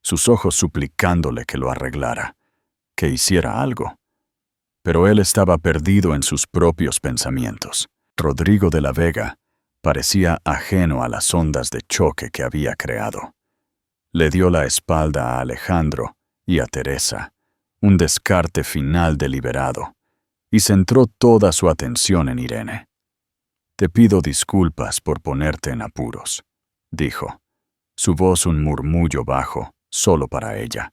sus ojos suplicándole que lo arreglara, que hiciera algo. Pero él estaba perdido en sus propios pensamientos. Rodrigo de la Vega parecía ajeno a las ondas de choque que había creado. Le dio la espalda a Alejandro y a Teresa, un descarte final deliberado, y centró toda su atención en Irene. «Te pido disculpas por ponerte en apuros», dijo, su voz un murmullo bajo, solo para ella.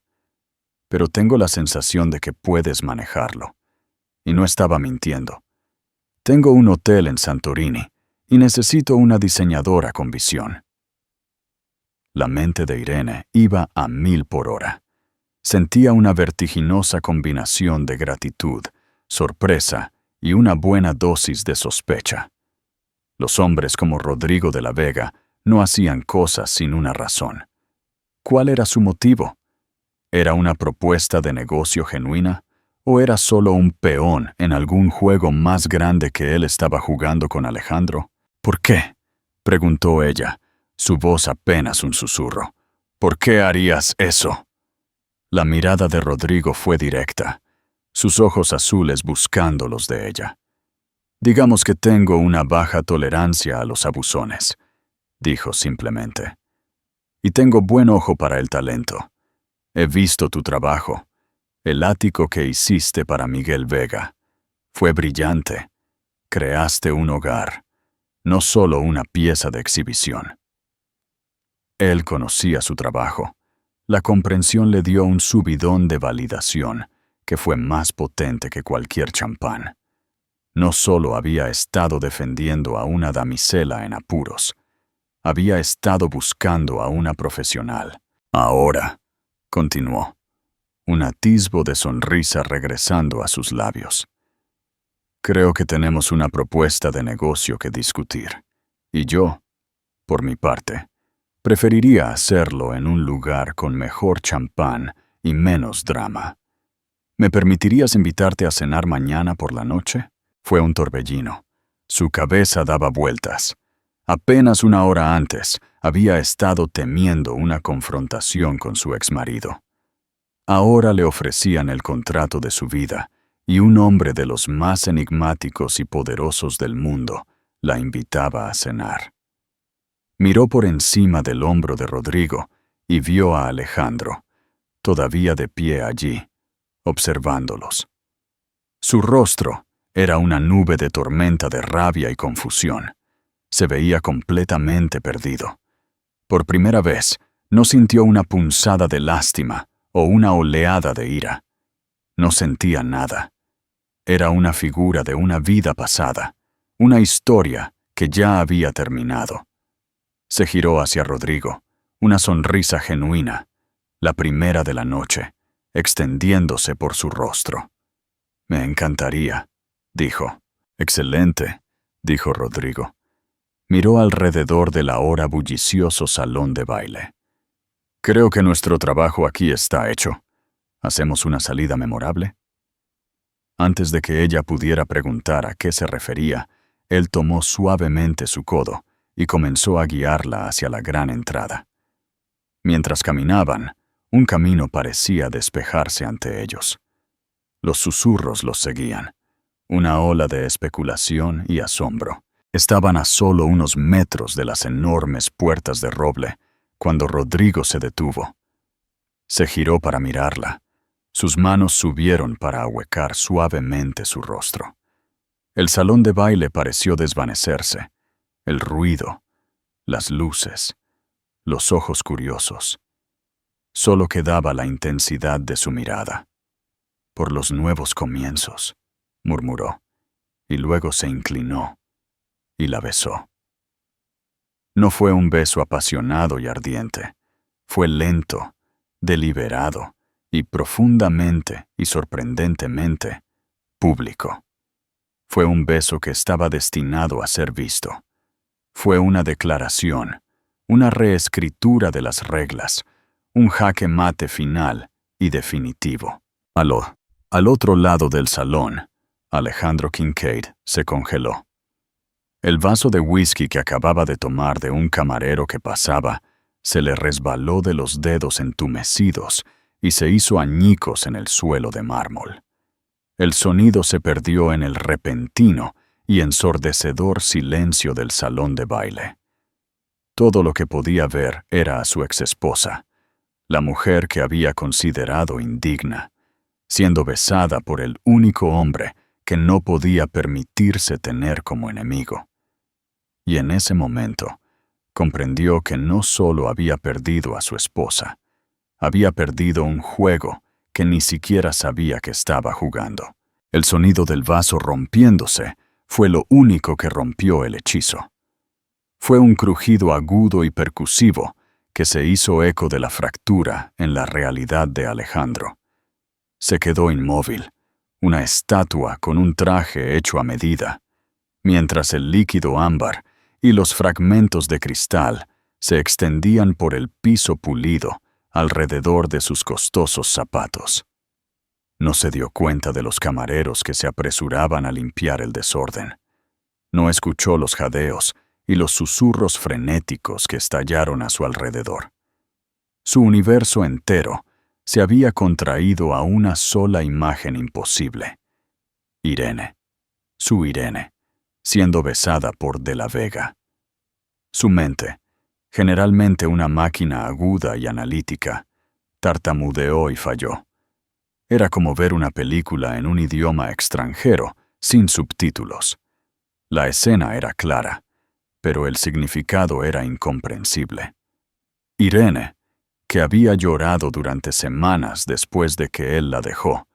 «Pero tengo la sensación de que puedes manejarlo». Y no estaba mintiendo. «Tengo un hotel en Santorini y necesito una diseñadora con visión». La mente de Irene iba a 1000 por hora. Sentía una vertiginosa combinación de gratitud, sorpresa y una buena dosis de sospecha. Los hombres como Rodrigo de la Vega no hacían cosas sin una razón. ¿Cuál era su motivo? ¿Era una propuesta de negocio genuina? ¿O era solo un peón en algún juego más grande que él estaba jugando con Alejandro? «¿Por qué?», preguntó ella, su voz apenas un susurro. «¿Por qué harías eso?». La mirada de Rodrigo fue directa, sus ojos azules buscando los de ella. «Digamos que tengo una baja tolerancia a los abusones», dijo simplemente. «Y tengo buen ojo para el talento. He visto tu trabajo. El ático que hiciste para Miguel Vega. Fue brillante. Creaste un hogar, no solo una pieza de exhibición». Él conocía su trabajo. La comprensión le dio un subidón de validación que fue más potente que cualquier champán. No solo había estado defendiendo a una damisela en apuros, había estado buscando a una profesional. «Ahora», continuó, un atisbo de sonrisa regresando a sus labios, «creo que tenemos una propuesta de negocio que discutir. Y yo, por mi parte, preferiría hacerlo en un lugar con mejor champán y menos drama. ¿Me permitirías invitarte a cenar mañana por la noche?». Fue un torbellino. Su cabeza daba vueltas. Apenas una hora antes, había estado temiendo una confrontación con su exmarido. Ahora le ofrecían el contrato de su vida, y un hombre de los más enigmáticos y poderosos del mundo la invitaba a cenar. Miró por encima del hombro de Rodrigo y vio a Alejandro, todavía de pie allí, observándolos. Su rostro era una nube de tormenta de rabia y confusión. Se veía completamente perdido. Por primera vez, no sintió una punzada de lástima o una oleada de ira. No sentía nada. Era una figura de una vida pasada, una historia que ya había terminado. Se giró hacia Rodrigo, una sonrisa genuina, la primera de la noche, extendiéndose por su rostro. «Me encantaría», dijo. «Excelente», dijo Rodrigo. Miró alrededor del ahora bullicioso salón de baile. Creo que nuestro trabajo aquí está hecho. ¿Hacemos una salida memorable? Antes de que ella pudiera preguntar a qué se refería, él tomó suavemente su codo y comenzó a guiarla hacia la gran entrada. Mientras caminaban, un camino parecía despejarse ante ellos. Los susurros los seguían, una ola de especulación y asombro. Estaban a solo unos metros de las enormes puertas de roble cuando Rodrigo se detuvo. Se giró para mirarla. Sus manos subieron para ahuecar suavemente su rostro. El salón de baile pareció desvanecerse. El ruido, las luces, los ojos curiosos. Solo quedaba la intensidad de su mirada. Por los nuevos comienzos, murmuró, y luego se inclinó y la besó. No fue un beso apasionado y ardiente. Fue lento, deliberado y profundamente y sorprendentemente público. Fue un beso que estaba destinado a ser visto. Fue una declaración, una reescritura de las reglas, un jaque mate final y definitivo. Al otro lado del salón, Alejandro Kincaid se congeló. El vaso de whisky que acababa de tomar de un camarero que pasaba se le resbaló de los dedos entumecidos y se hizo añicos en el suelo de mármol. El sonido se perdió en el repentino y ensordecedor silencio del salón de baile. Todo lo que podía ver era a su exesposa, la mujer que había considerado indigna, siendo besada por el único hombre que no podía permitirse tener como enemigo. Y en ese momento, comprendió que no solo había perdido a su esposa, había perdido un juego que ni siquiera sabía que estaba jugando. El sonido del vaso rompiéndose fue lo único que rompió el hechizo. Fue un crujido agudo y percusivo que se hizo eco de la fractura en la realidad de Alejandro. Se quedó inmóvil, una estatua con un traje hecho a medida, mientras el líquido ámbar y los fragmentos de cristal se extendían por el piso pulido alrededor de sus costosos zapatos. No se dio cuenta de los camareros que se apresuraban a limpiar el desorden. No escuchó los jadeos y los susurros frenéticos que estallaron a su alrededor. Su universo entero se había contraído a una sola imagen imposible. Irene, su Irene, siendo besada por De la Vega. Su mente, generalmente una máquina aguda y analítica, tartamudeó y falló. Era como ver una película en un idioma extranjero, sin subtítulos. La escena era clara, pero el significado era incomprensible. Irene, que había llorado durante semanas después de que él la dejó,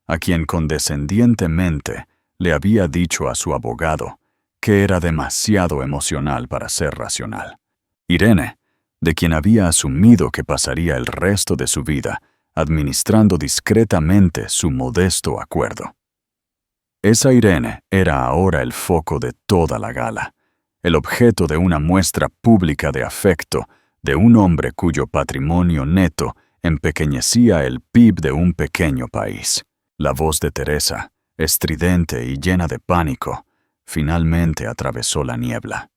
a quien condescendientemente le había dicho a su abogado que era demasiado emocional para ser racional. Irene, de quien había asumido que pasaría el resto de su vida administrando discretamente su modesto acuerdo. Esa Irene era ahora el foco de toda la gala, el objeto de una muestra pública de afecto de un hombre cuyo patrimonio neto empequeñecía el PIB de un pequeño país. La voz de Teresa, estridente y llena de pánico, finalmente atravesó la niebla.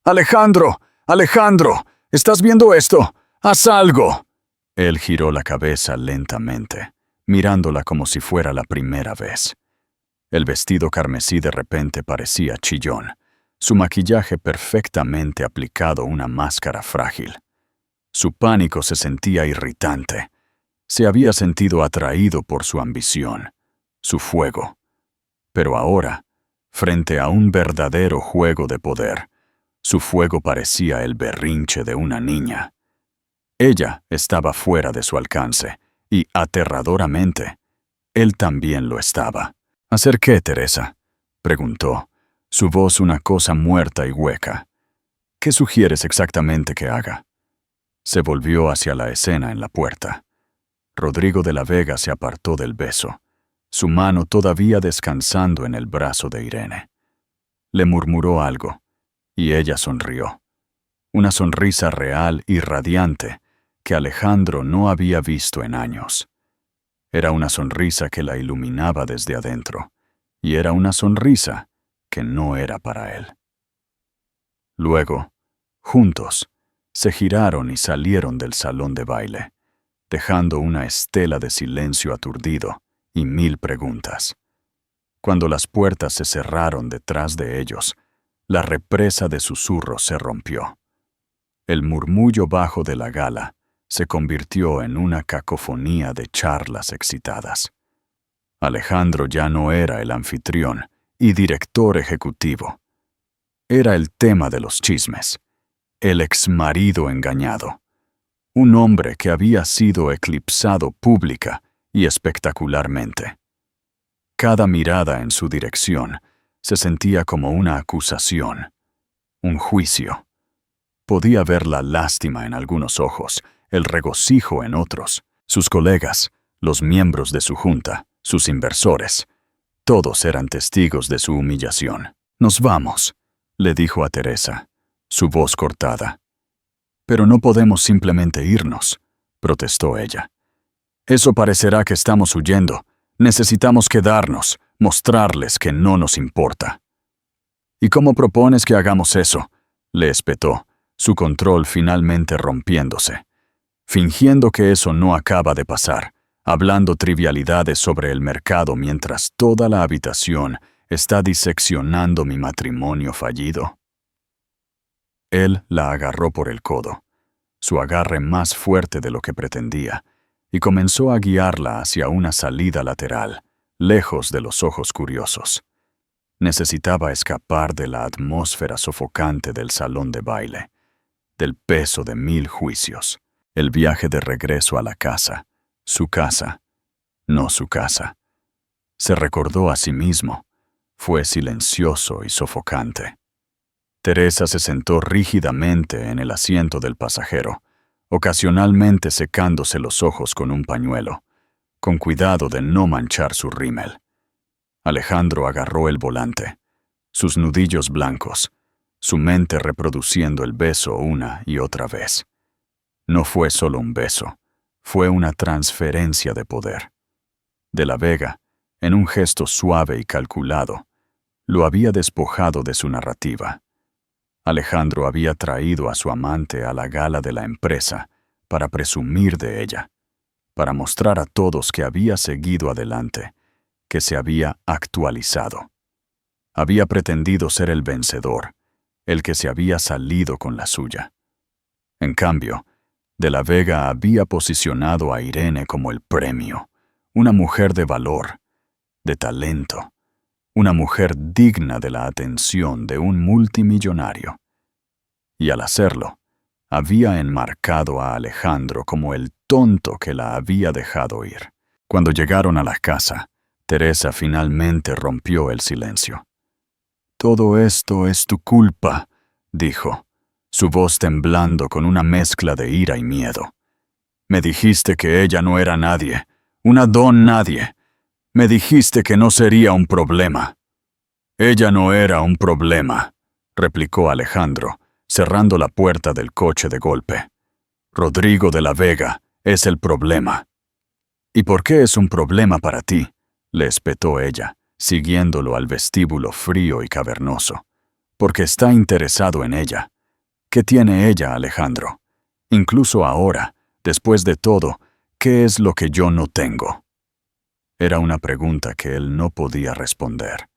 ¡Alejandro! ¡Alejandro! ¿Estás viendo esto? ¡Haz algo! Él giró la cabeza lentamente, mirándola como si fuera la primera vez. El vestido carmesí de repente parecía chillón, su maquillaje perfectamente aplicado una máscara frágil. Su pánico se sentía irritante. Se había sentido atraído por su ambición, su fuego. Pero ahora, frente a un verdadero juego de poder, su fuego parecía el berrinche de una niña. Ella estaba fuera de su alcance, y, aterradoramente, él también lo estaba. ¿Hacer qué, Teresa?, preguntó, su voz una cosa muerta y hueca. ¿Qué sugieres exactamente que haga? Se volvió hacia la escena en la puerta. Rodrigo de la Vega se apartó del beso, su mano todavía descansando en el brazo de Irene. Le murmuró algo, y ella sonrió. Una sonrisa real y radiante que Alejandro no había visto en años. Era una sonrisa que la iluminaba desde adentro, y era una sonrisa que no era para él. Luego, juntos, se giraron y salieron del salón de baile, dejando una estela de silencio aturdido y 1000 preguntas. Cuando las puertas se cerraron detrás de ellos, la represa de susurros se rompió. El murmullo bajo de la gala se convirtió en una cacofonía de charlas excitadas. Alejandro ya no era el anfitrión y director ejecutivo. Era el tema de los chismes, el exmarido engañado, un hombre que había sido eclipsado pública y espectacularmente. Cada mirada en su dirección se sentía como una acusación, un juicio. Podía ver la lástima en algunos ojos, el regocijo en otros. Sus colegas, los miembros de su junta, sus inversores, todos eran testigos de su humillación. «Nos vamos», le dijo a Teresa, su voz cortada. «Pero no podemos simplemente irnos», protestó ella. «Eso parecerá que estamos huyendo. Necesitamos quedarnos, mostrarles que no nos importa». «¿Y cómo propones que hagamos eso?», le espetó, su control finalmente rompiéndose. Fingiendo que eso no acaba de pasar, hablando trivialidades sobre el mercado mientras toda la habitación está diseccionando mi matrimonio fallido. Él la agarró por el codo, su agarre más fuerte de lo que pretendía, y comenzó a guiarla hacia una salida lateral, lejos de los ojos curiosos. Necesitaba escapar de la atmósfera sofocante del salón de baile, del peso de 1000 juicios. El viaje de regreso a la casa, su casa, no su casa. Se recordó a sí mismo. Fue silencioso y sofocante. Teresa se sentó rígidamente en el asiento del pasajero, ocasionalmente secándose los ojos con un pañuelo, con cuidado de no manchar su rímel. Alejandro agarró el volante, sus nudillos blancos, su mente reproduciendo el beso una y otra vez. No fue solo un beso, fue una transferencia de poder. De la Vega, en un gesto suave y calculado, lo había despojado de su narrativa. Alejandro había traído a su amante a la gala de la empresa para presumir de ella, para mostrar a todos que había seguido adelante, que se había actualizado. Había pretendido ser el vencedor, el que se había salido con la suya. En cambio, De la Vega había posicionado a Irene como el premio, una mujer de valor, de talento, una mujer digna de la atención de un multimillonario. Y al hacerlo, había enmarcado a Alejandro como el tonto que la había dejado ir. Cuando llegaron a la casa, Teresa finalmente rompió el silencio. «Todo esto es tu culpa», dijo, su voz temblando con una mezcla de ira y miedo. «Me dijiste que ella no era nadie, una don nadie. Me dijiste que no sería un problema». «Ella no era un problema», replicó Alejandro, cerrando la puerta del coche de golpe. «Rodrigo de la Vega es el problema». «¿Y por qué es un problema para ti?», le espetó ella, siguiéndolo al vestíbulo frío y cavernoso. «Porque está interesado en ella». «¿Qué tiene ella, Alejandro? Incluso ahora, después de todo, ¿qué es lo que yo no tengo?». Era una pregunta que él no podía responder.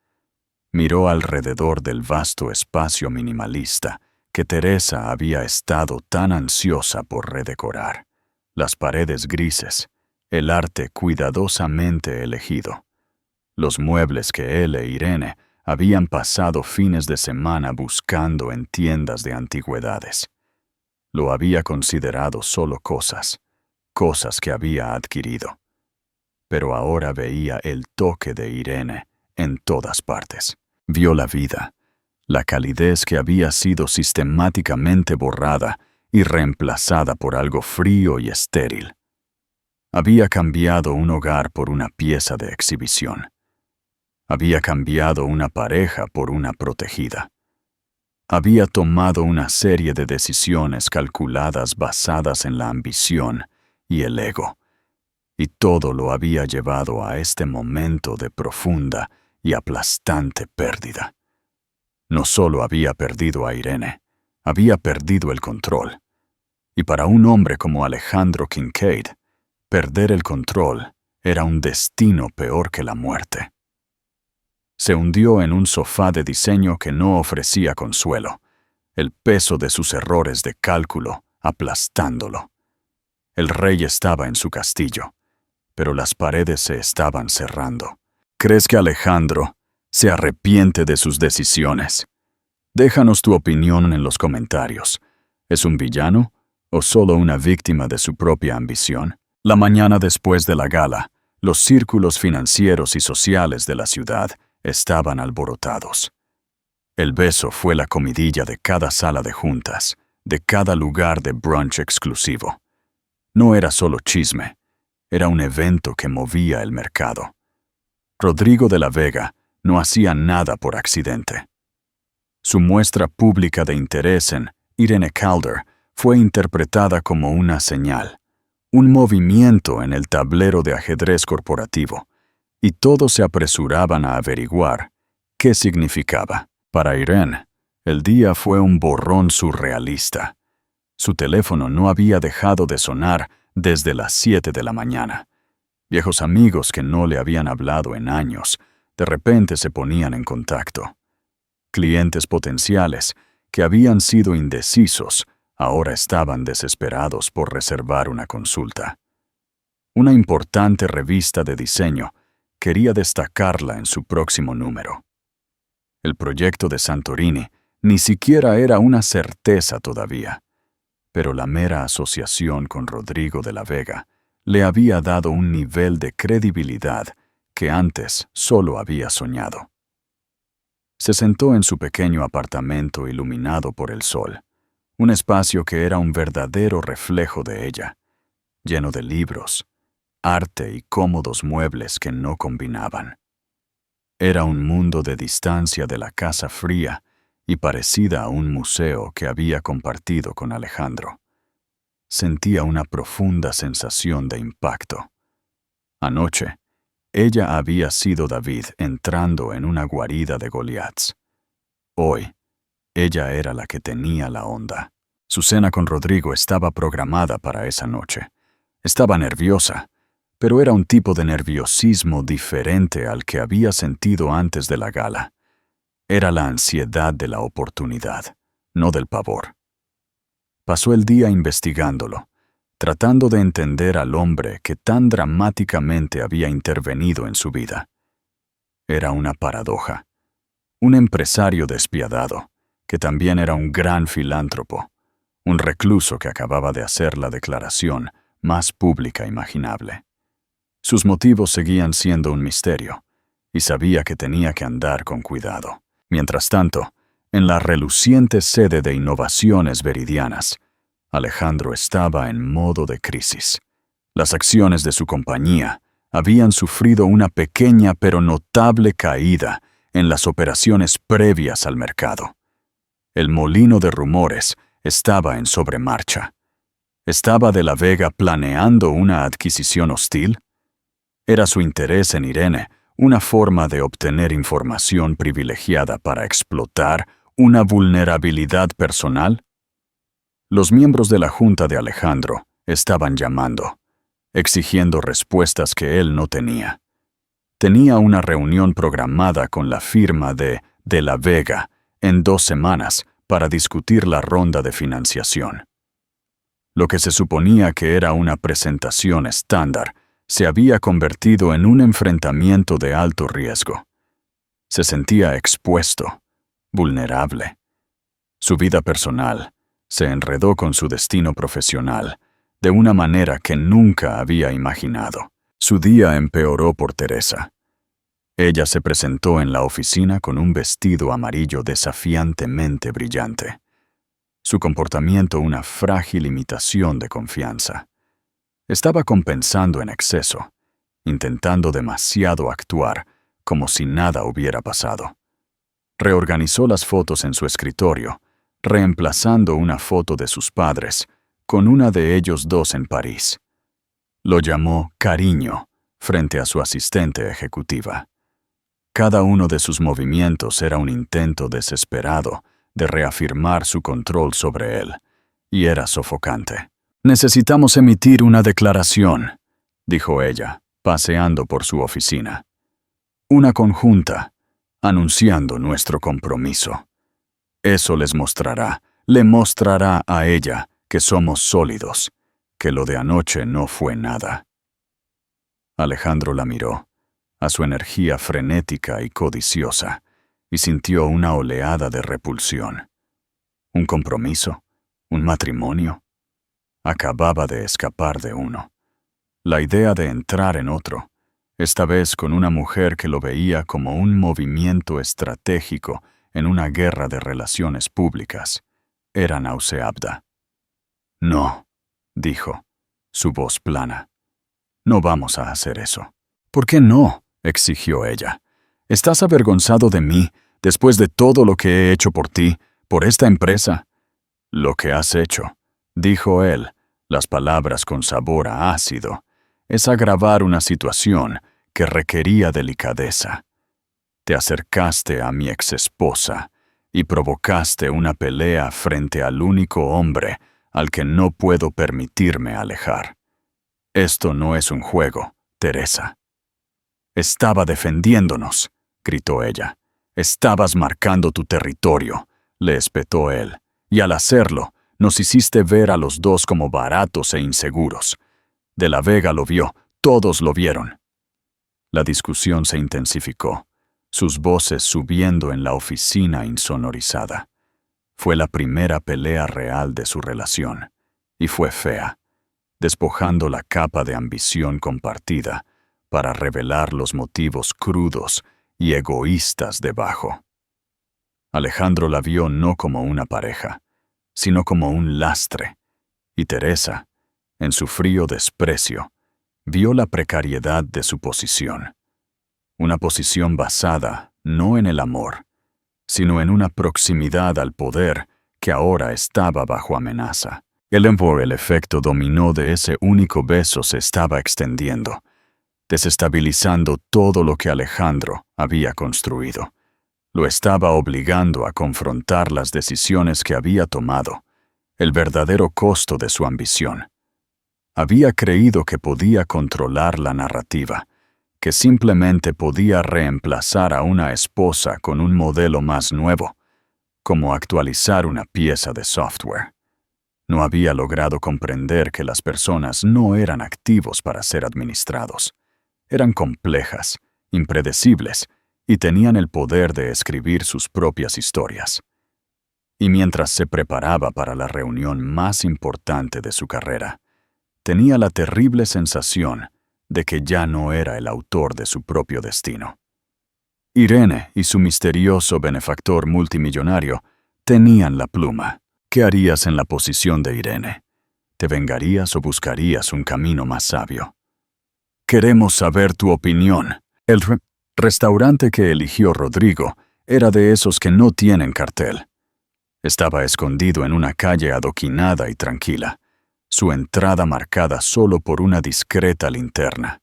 Miró alrededor del vasto espacio minimalista que Teresa había estado tan ansiosa por redecorar. Las paredes grises, el arte cuidadosamente elegido, los muebles que él e Irene habían pasado fines de semana buscando en tiendas de antigüedades. Lo había considerado solo cosas que había adquirido. Pero ahora veía el toque de Irene en todas partes. Vio la vida, la calidez que había sido sistemáticamente borrada y reemplazada por algo frío y estéril. Había cambiado un hogar por una pieza de exhibición. Había cambiado una pareja por una protegida. Había tomado una serie de decisiones calculadas basadas en la ambición y el ego, y todo lo había llevado a este momento de profunda y aplastante pérdida. No solo había perdido a Irene, había perdido el control. Y para un hombre como Alejandro Kincaid, perder el control era un destino peor que la muerte. Se hundió en un sofá de diseño que no ofrecía consuelo, el peso de sus errores de cálculo aplastándolo. El rey estaba en su castillo, pero las paredes se estaban cerrando. ¿Crees que Alejandro se arrepiente de sus decisiones? Déjanos tu opinión en los comentarios. ¿Es un villano o solo una víctima de su propia ambición? La mañana después de la gala, los círculos financieros y sociales de la ciudad estaban alborotados. El beso fue la comidilla de cada sala de juntas, de cada lugar de brunch exclusivo. No era solo chisme, era un evento que movía el mercado. Rodrigo de la Vega no hacía nada por accidente. Su muestra pública de interés en Irene Calder fue interpretada como una señal, un movimiento en el tablero de ajedrez corporativo, y todos se apresuraban a averiguar qué significaba. Para Irene, el día fue un borrón surrealista. Su teléfono no había dejado de sonar desde las 7 de la mañana. Viejos amigos que no le habían hablado en años, de repente se ponían en contacto. Clientes potenciales que habían sido indecisos, ahora estaban desesperados por reservar una consulta. Una importante revista de diseño quería destacarla en su próximo número. El proyecto de Santorini ni siquiera era una certeza todavía, pero la mera asociación con Rodrigo de la Vega le había dado un nivel de credibilidad que antes solo había soñado. Se sentó en su pequeño apartamento iluminado por el sol, un espacio que era un verdadero reflejo de ella, lleno de libros, arte y cómodos muebles que no combinaban. Era un mundo de distancia de la casa fría y parecida a un museo que había compartido con Alejandro. Sentía una profunda sensación de impacto. Anoche, ella había sido David entrando en una guarida de Goliaths. Hoy, ella era la que tenía la onda. Su cena con Rodrigo estaba programada para esa noche. Estaba nerviosa, pero era un tipo de nerviosismo diferente al que había sentido antes de la gala. Era la ansiedad de la oportunidad, no del pavor. Pasó el día investigándolo, tratando de entender al hombre que tan dramáticamente había intervenido en su vida. Era una paradoja. Un empresario despiadado, que también era un gran filántropo, un recluso que acababa de hacer la declaración más pública imaginable. Sus motivos seguían siendo un misterio, y sabía que tenía que andar con cuidado. Mientras tanto, en la reluciente sede de Innovaciones Veridianas, Alejandro estaba en modo de crisis. Las acciones de su compañía habían sufrido una pequeña pero notable caída en las operaciones previas al mercado. El molino de rumores estaba en sobremarcha. ¿Estaba de la Vega planeando una adquisición hostil? ¿Era su interés en Irene una forma de obtener información privilegiada para explotar una vulnerabilidad personal? Los miembros de la junta de Alejandro estaban llamando, exigiendo respuestas que él no tenía. Tenía una reunión programada con la firma de la Vega en 2 semanas para discutir la ronda de financiación. Lo que se suponía que era una presentación estándar se había convertido en un enfrentamiento de alto riesgo. Se sentía expuesto, vulnerable. Su vida personal se enredó con su destino profesional de una manera que nunca había imaginado. Su día empeoró por Teresa. Ella se presentó en la oficina con un vestido amarillo desafiantemente brillante. Su comportamiento una frágil imitación de confianza. Estaba compensando en exceso, intentando demasiado actuar como si nada hubiera pasado. Reorganizó las fotos en su escritorio, reemplazando una foto de sus padres con una de ellos dos en París. Lo llamó cariño frente a su asistente ejecutiva. Cada uno de sus movimientos era un intento desesperado de reafirmar su control sobre él, y era sofocante. «Necesitamos emitir una declaración», dijo ella, paseando por su oficina. «Una conjunta, anunciando nuestro compromiso. Eso le mostrará a ella que somos sólidos, que lo de anoche no fue nada». Alejandro la miró, a su energía frenética y codiciosa, y sintió una oleada de repulsión. ¿Un compromiso? ¿Un matrimonio? Acababa de escapar de uno. La idea de entrar en otro, esta vez con una mujer que lo veía como un movimiento estratégico en una guerra de relaciones públicas, era nauseabunda. «No», dijo, su voz plana. «No vamos a hacer eso». «¿Por qué no?», exigió ella. «¿Estás avergonzado de mí después de todo lo que he hecho por ti, por esta empresa?» «Lo que has hecho», dijo él, las palabras con sabor a ácido, «es agravar una situación que requería delicadeza. Te acercaste a mi exesposa y provocaste una pelea frente al único hombre al que no puedo permitirme alejar. Esto no es un juego, Teresa». «Estaba defendiéndonos», gritó ella. «Estabas marcando tu territorio», le espetó él, «y al hacerlo, nos hiciste ver a los dos como baratos e inseguros. De la Vega lo vio, todos lo vieron». La discusión se intensificó, sus voces subiendo en la oficina insonorizada. Fue la primera pelea real de su relación, y fue fea, despojando la capa de ambición compartida para revelar los motivos crudos y egoístas debajo. Alejandro la vio no como una pareja, sino como un lastre, y Teresa, en su frío desprecio, vio la precariedad de su posición. Una posición basada no en el amor, sino en una proximidad al poder que ahora estaba bajo amenaza. El efecto dominó de ese único beso se estaba extendiendo, desestabilizando todo lo que Alejandro había construido. Lo estaba obligando a confrontar las decisiones que había tomado, el verdadero costo de su ambición. Había creído que podía controlar la narrativa, que simplemente podía reemplazar a una esposa con un modelo más nuevo, como actualizar una pieza de software. No había logrado comprender que las personas no eran activos para ser administrados. Eran complejas, impredecibles, y tenían el poder de escribir sus propias historias. Y mientras se preparaba para la reunión más importante de su carrera, tenía la terrible sensación de que ya no era el autor de su propio destino. Irene y su misterioso benefactor multimillonario tenían la pluma. ¿Qué harías en la posición de Irene? ¿Te vengarías o buscarías un camino más sabio? «Queremos saber tu opinión». El restaurante que eligió Rodrigo era de esos que no tienen cartel. Estaba escondido en una calle adoquinada y tranquila, su entrada marcada solo por una discreta linterna.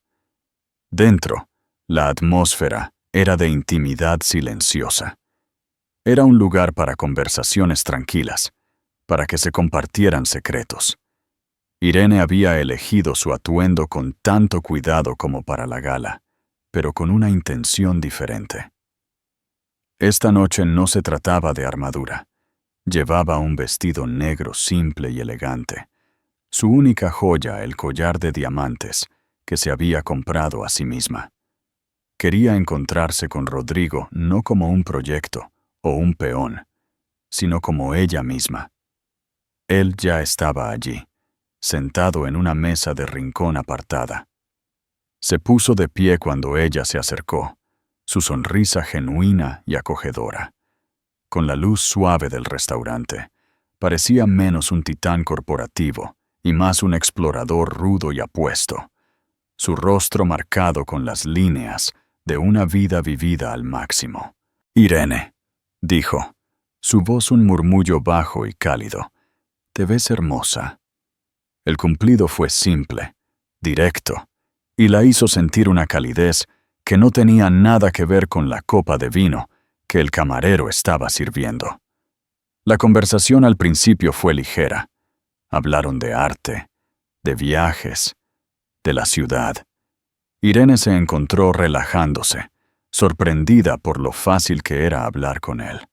Dentro, la atmósfera era de intimidad silenciosa. Era un lugar para conversaciones tranquilas, para que se compartieran secretos. Irene había elegido su atuendo con tanto cuidado como para la gala, pero con una intención diferente. Esta noche no se trataba de armadura. Llevaba un vestido negro simple y elegante. Su única joya, el collar de diamantes, que se había comprado a sí misma. Quería encontrarse con Rodrigo no como un proyecto o un peón, sino como ella misma. Él ya estaba allí, sentado en una mesa de rincón apartada. Se puso de pie cuando ella se acercó, su sonrisa genuina y acogedora. Con la luz suave del restaurante, parecía menos un titán corporativo y más un explorador rudo y apuesto, su rostro marcado con las líneas de una vida vivida al máximo. «Irene», dijo, su voz un murmullo bajo y cálido. Te ves hermosa. El cumplido fue simple, directo, y la hizo sentir una calidez que no tenía nada que ver con la copa de vino que el camarero estaba sirviendo. La conversación al principio fue ligera. Hablaron de arte, de viajes, de la ciudad. Irene se encontró relajándose, sorprendida por lo fácil que era hablar con él.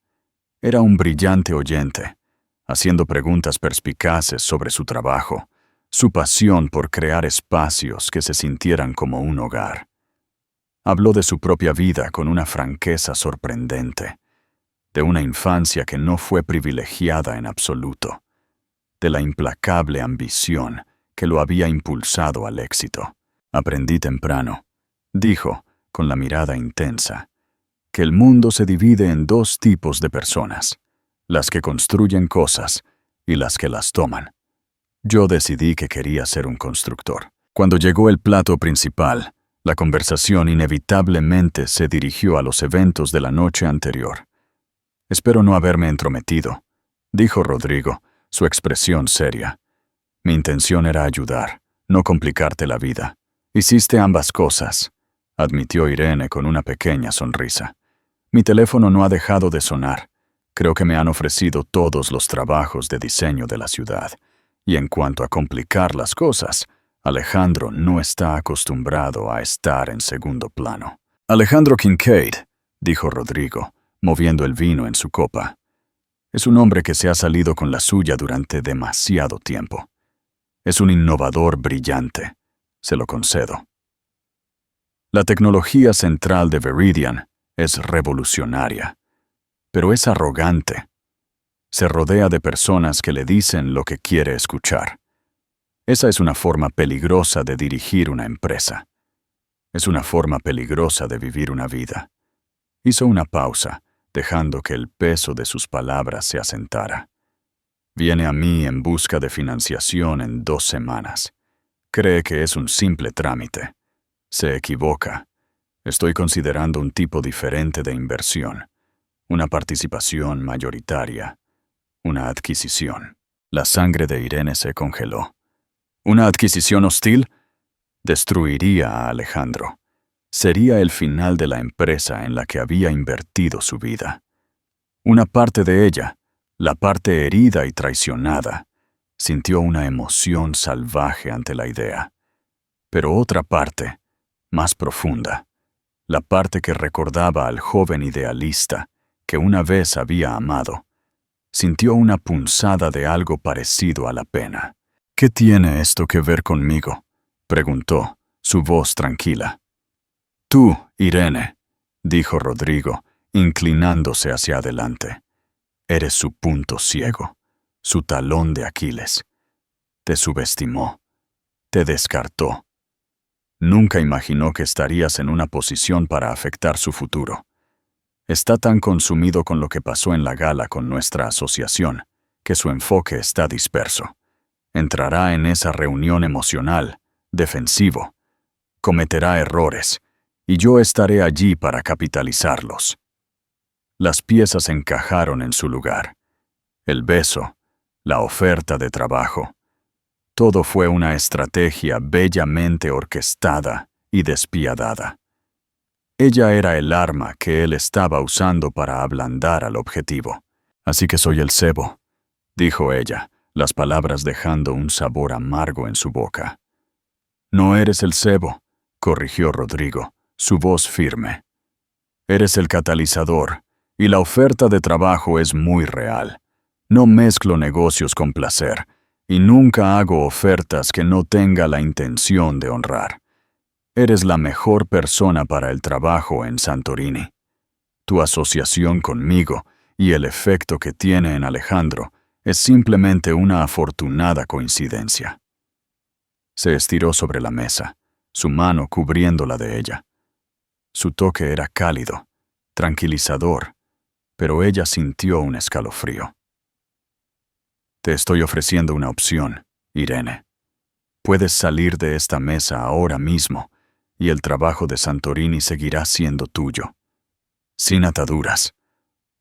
Era un brillante oyente, haciendo preguntas perspicaces sobre su trabajo, su pasión por crear espacios que se sintieran como un hogar. Habló de su propia vida con una franqueza sorprendente, de una infancia que no fue privilegiada en absoluto, de la implacable ambición que lo había impulsado al éxito. Aprendí temprano, dijo, con la mirada intensa, que el mundo se divide en dos tipos de personas, las que construyen cosas y las que las toman. Yo decidí que quería ser un constructor. Cuando llegó el plato principal, la conversación inevitablemente se dirigió a los eventos de la noche anterior. Espero no haberme entrometido, dijo Rodrigo, su expresión seria. Mi intención era ayudar, no complicarte la vida. Hiciste ambas cosas, admitió Irene con una pequeña sonrisa. Mi teléfono no ha dejado de sonar. Creo que me han ofrecido todos los trabajos de diseño de la ciudad. Y en cuanto a complicar las cosas, Alejandro no está acostumbrado a estar en segundo plano. Alejandro Kincaid, dijo Rodrigo, moviendo el vino en su copa. Es un hombre que se ha salido con la suya durante demasiado tiempo. Es un innovador brillante, se lo concedo. La tecnología central de Veridian es revolucionaria, pero es arrogante. Se rodea de personas que le dicen lo que quiere escuchar. Esa es una forma peligrosa de dirigir una empresa. Es una forma peligrosa de vivir una vida. Hizo una pausa, dejando que el peso de sus palabras se asentara. Viene a mí en busca de financiación en 2 semanas. Cree que es un simple trámite. Se equivoca. Estoy considerando un tipo diferente de inversión. Una participación mayoritaria. Una adquisición. La sangre de Irene se congeló. ¿Una adquisición hostil? Destruiría a Alejandro. Sería el final de la empresa en la que había invertido su vida. Una parte de ella, la parte herida y traicionada, sintió una emoción salvaje ante la idea. Pero otra parte, más profunda, la parte que recordaba al joven idealista que una vez había amado, sintió una punzada de algo parecido a la pena. ¿Qué tiene esto que ver conmigo?, preguntó, su voz tranquila. Tú, Irene, dijo Rodrigo, inclinándose hacia adelante. Eres su punto ciego, su talón de Aquiles. Te subestimó, te descartó. Nunca imaginó que estarías en una posición para afectar su futuro. Está tan consumido con lo que pasó en la gala con nuestra asociación, que su enfoque está disperso. Entrará en esa reunión emocional, defensivo. Cometerá errores, y yo estaré allí para capitalizarlos. Las piezas encajaron en su lugar. El beso, la oferta de trabajo. Todo fue una estrategia bellamente orquestada y despiadada. Ella era el arma que él estaba usando para ablandar al objetivo. Así que soy el cebo, dijo ella, las palabras dejando un sabor amargo en su boca. No eres el cebo, corrigió Rodrigo, su voz firme. Eres el catalizador, y la oferta de trabajo es muy real. No mezclo negocios con placer, y nunca hago ofertas que no tenga la intención de honrar. Eres la mejor persona para el trabajo en Santorini. Tu asociación conmigo y el efecto que tiene en Alejandro es simplemente una afortunada coincidencia. Se estiró sobre la mesa, su mano cubriéndola de ella. Su toque era cálido, tranquilizador, pero ella sintió un escalofrío. Te estoy ofreciendo una opción, Irene. Puedes salir de esta mesa ahora mismo, y el trabajo de Santorini seguirá siendo tuyo. Sin ataduras.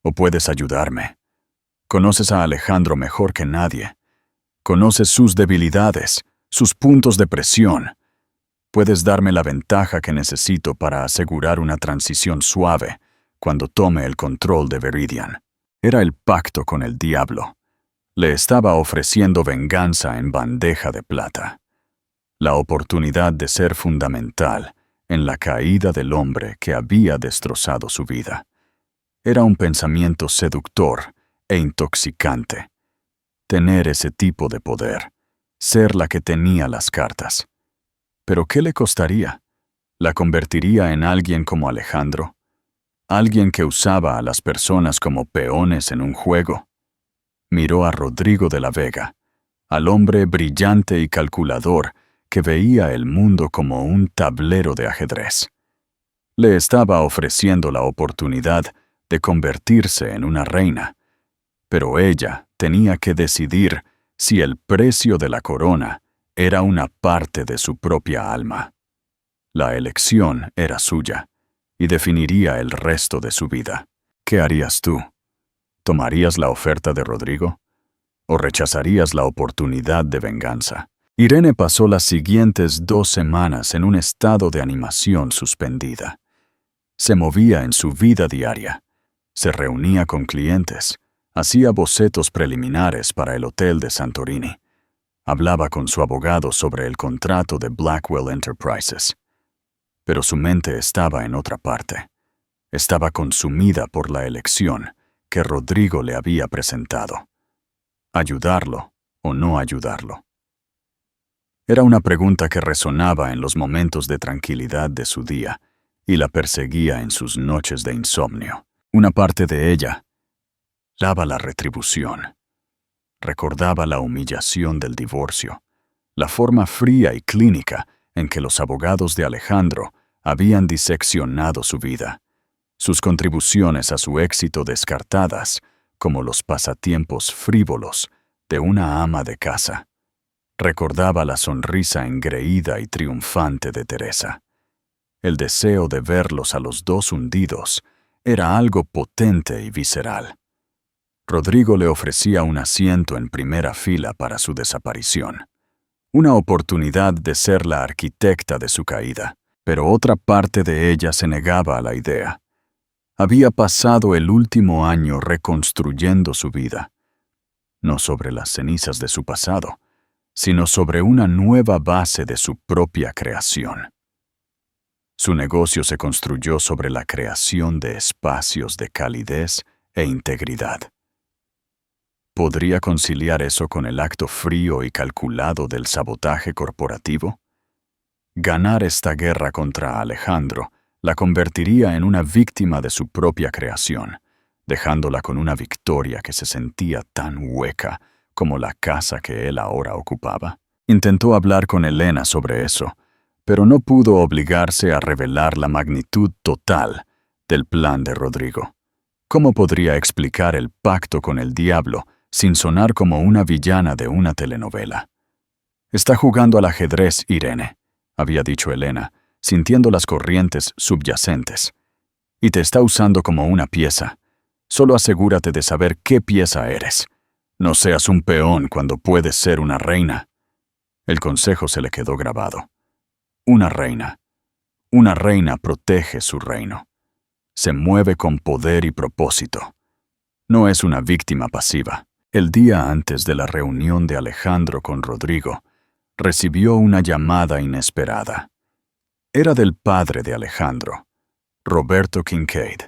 ¿O puedes ayudarme? Conoces a Alejandro mejor que nadie. Conoces sus debilidades, sus puntos de presión. Puedes darme la ventaja que necesito para asegurar una transición suave cuando tome el control de Viridian. Era el pacto con el diablo. Le estaba ofreciendo venganza en bandeja de plata. La oportunidad de ser fundamental en la caída del hombre que había destrozado su vida. Era un pensamiento seductor e intoxicante. Tener ese tipo de poder, ser la que tenía las cartas. ¿Pero qué le costaría? ¿La convertiría en alguien como Alejandro? ¿Alguien que usaba a las personas como peones en un juego? Miró a Rodrigo de la Vega, al hombre brillante y calculador que veía el mundo como un tablero de ajedrez. Le estaba ofreciendo la oportunidad de convertirse en una reina, pero ella tenía que decidir si el precio de la corona era una parte de su propia alma. La elección era suya y definiría el resto de su vida. ¿Qué harías tú? ¿Tomarías la oferta de Rodrigo? ¿O rechazarías la oportunidad de venganza? Irene pasó las siguientes 2 semanas en un estado de animación suspendida. Se movía en su vida diaria. Se reunía con clientes. Hacía bocetos preliminares para el hotel de Santorini. Hablaba con su abogado sobre el contrato de Blackwell Enterprises. Pero su mente estaba en otra parte. Estaba consumida por la elección que Rodrigo le había presentado. ¿Ayudarlo o no ayudarlo? Era una pregunta que resonaba en los momentos de tranquilidad de su día y la perseguía en sus noches de insomnio. Una parte de ella daba la retribución. Recordaba la humillación del divorcio, la forma fría y clínica en que los abogados de Alejandro habían diseccionado su vida, sus contribuciones a su éxito descartadas como los pasatiempos frívolos de una ama de casa. Recordaba la sonrisa engreída y triunfante de Teresa. El deseo de verlos a los dos hundidos era algo potente y visceral. Rodrigo le ofrecía un asiento en primera fila para su desaparición, una oportunidad de ser la arquitecta de su caída, pero otra parte de ella se negaba a la idea. Había pasado el último año reconstruyendo su vida, no sobre las cenizas de su pasado, sino sobre una nueva base de su propia creación. Su negocio se construyó sobre la creación de espacios de calidez e integridad. ¿Podría conciliar eso con el acto frío y calculado del sabotaje corporativo? Ganar esta guerra contra Alejandro la convertiría en una víctima de su propia creación, dejándola con una victoria que se sentía tan hueca como la casa que él ahora ocupaba. Intentó hablar con Elena sobre eso, pero no pudo obligarse a revelar la magnitud total del plan de Rodrigo. ¿Cómo podría explicar el pacto con el diablo sin sonar como una villana de una telenovela? Está jugando al ajedrez, Irene, había dicho Elena, sintiendo las corrientes subyacentes. Y te está usando como una pieza. Solo asegúrate de saber qué pieza eres. No seas un peón cuando puedes ser una reina. El consejo se le quedó grabado. Una reina. Una reina protege su reino. Se mueve con poder y propósito. No es una víctima pasiva. El día antes de la reunión de Alejandro con Rodrigo, recibió una llamada inesperada. Era del padre de Alejandro, Roberto Kincaid,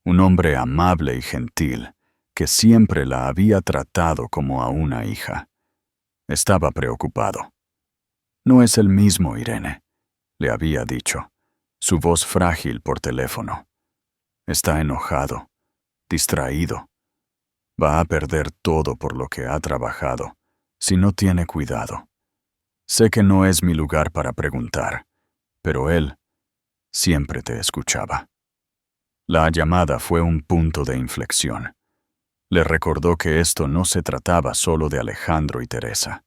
un hombre amable y gentil que siempre la había tratado como a una hija. Estaba preocupado. No es el mismo, Irene, le había dicho, su voz frágil por teléfono. Está enojado, distraído. Va a perder todo por lo que ha trabajado, si no tiene cuidado. Sé que no es mi lugar para preguntar, pero él siempre te escuchaba. La llamada fue un punto de inflexión. Le recordó que esto no se trataba solo de Alejandro y Teresa.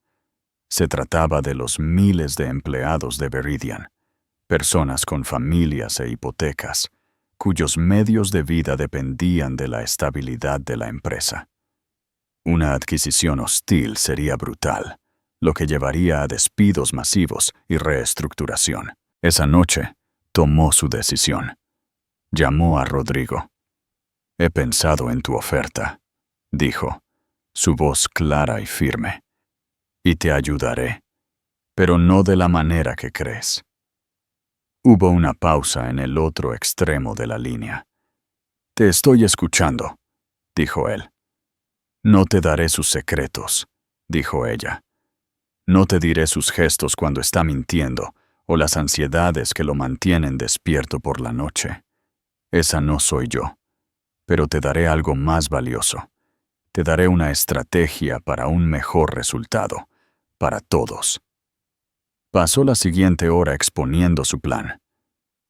Se trataba de los miles de empleados de Viridian, personas con familias e hipotecas, cuyos medios de vida dependían de la estabilidad de la empresa. Una adquisición hostil sería brutal, lo que llevaría a despidos masivos y reestructuración. Esa noche, tomó su decisión. Llamó a Rodrigo. «He pensado en tu oferta», dijo, su voz clara y firme. «Y te ayudaré, pero no de la manera que crees». Hubo una pausa en el otro extremo de la línea. «Te estoy escuchando», dijo él. «No te daré sus secretos», dijo ella. «No te diré sus gestos cuando está mintiendo o las ansiedades que lo mantienen despierto por la noche. Esa no soy yo. Pero te daré algo más valioso. Te daré una estrategia para un mejor resultado, para todos». Pasó la siguiente hora exponiendo su plan.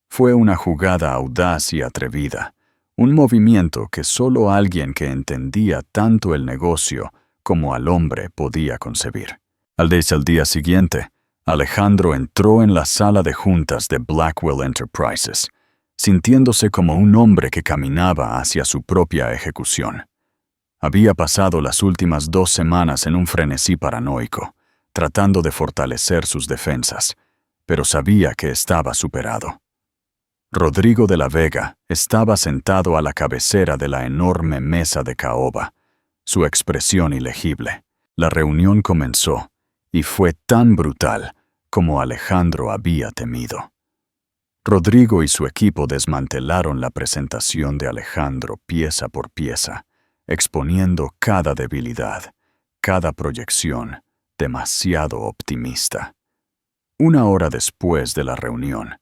Fue una jugada audaz y atrevida, un movimiento que solo alguien que entendía tanto el negocio como al hombre podía concebir. Al día siguiente, Alejandro entró en la sala de juntas de Blackwell Enterprises, sintiéndose como un hombre que caminaba hacia su propia ejecución. Había pasado las últimas 2 semanas en un frenesí paranoico, tratando de fortalecer sus defensas, pero sabía que estaba superado. Rodrigo de la Vega estaba sentado a la cabecera de la enorme mesa de caoba, su expresión ilegible. La reunión comenzó, y fue tan brutal como Alejandro había temido. Rodrigo y su equipo desmantelaron la presentación de Alejandro pieza por pieza, exponiendo cada debilidad, cada proyección demasiado optimista. 1 hora después de la reunión,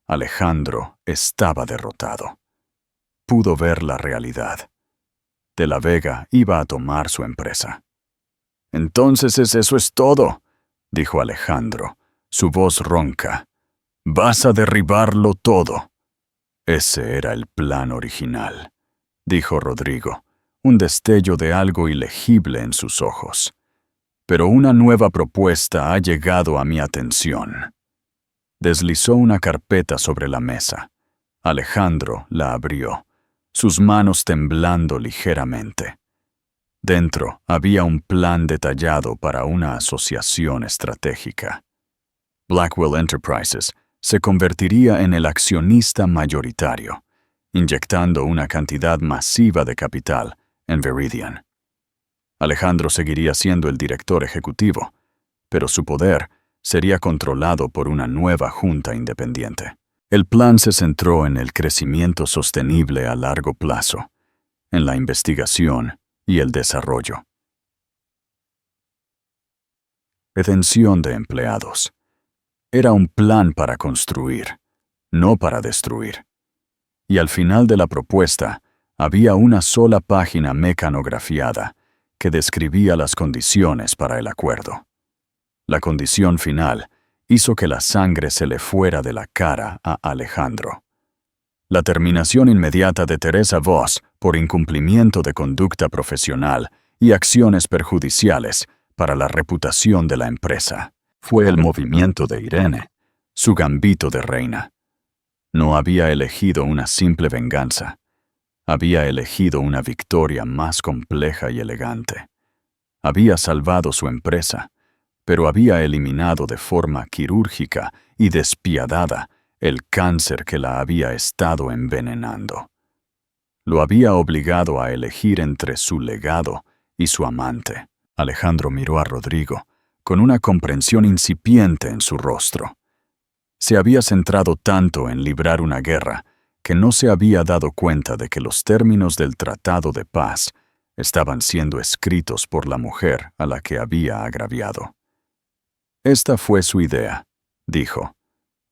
Alejandro estaba derrotado. Pudo ver la realidad. De la Vega iba a tomar su empresa. «Entonces eso es todo», dijo Alejandro, su voz ronca. «Vas a derribarlo todo». «Ese era el plan original», dijo Rodrigo, un destello de algo ilegible en sus ojos. «Pero una nueva propuesta ha llegado a mi atención». Deslizó una carpeta sobre la mesa. Alejandro la abrió, sus manos temblando ligeramente. Dentro había un plan detallado para una asociación estratégica. Blackwell Enterprises se convertiría en el accionista mayoritario, inyectando una cantidad masiva de capital en Veridian. Alejandro seguiría siendo el director ejecutivo, pero su poder sería controlado por una nueva junta independiente. El plan se centró en el crecimiento sostenible a largo plazo, en la investigación y el desarrollo. Retención de empleados. Era un plan para construir, no para destruir. Y al final de la propuesta había una sola página mecanografiada que describía las condiciones para el acuerdo. La condición final hizo que la sangre se le fuera de la cara a Alejandro. La terminación inmediata de Teresa Voss por incumplimiento de conducta profesional y acciones perjudiciales para la reputación de la empresa. Fue el movimiento de Irene, su gambito de reina. No había elegido una simple venganza. Había elegido una victoria más compleja y elegante. Había salvado su empresa, pero había eliminado de forma quirúrgica y despiadada el cáncer que la había estado envenenando. Lo había obligado a elegir entre su legado y su amante. Alejandro miró a Rodrigo, con una comprensión incipiente en su rostro. Se había centrado tanto en librar una guerra que no se había dado cuenta de que los términos del tratado de paz estaban siendo escritos por la mujer a la que había agraviado. «Esta fue su idea», dijo,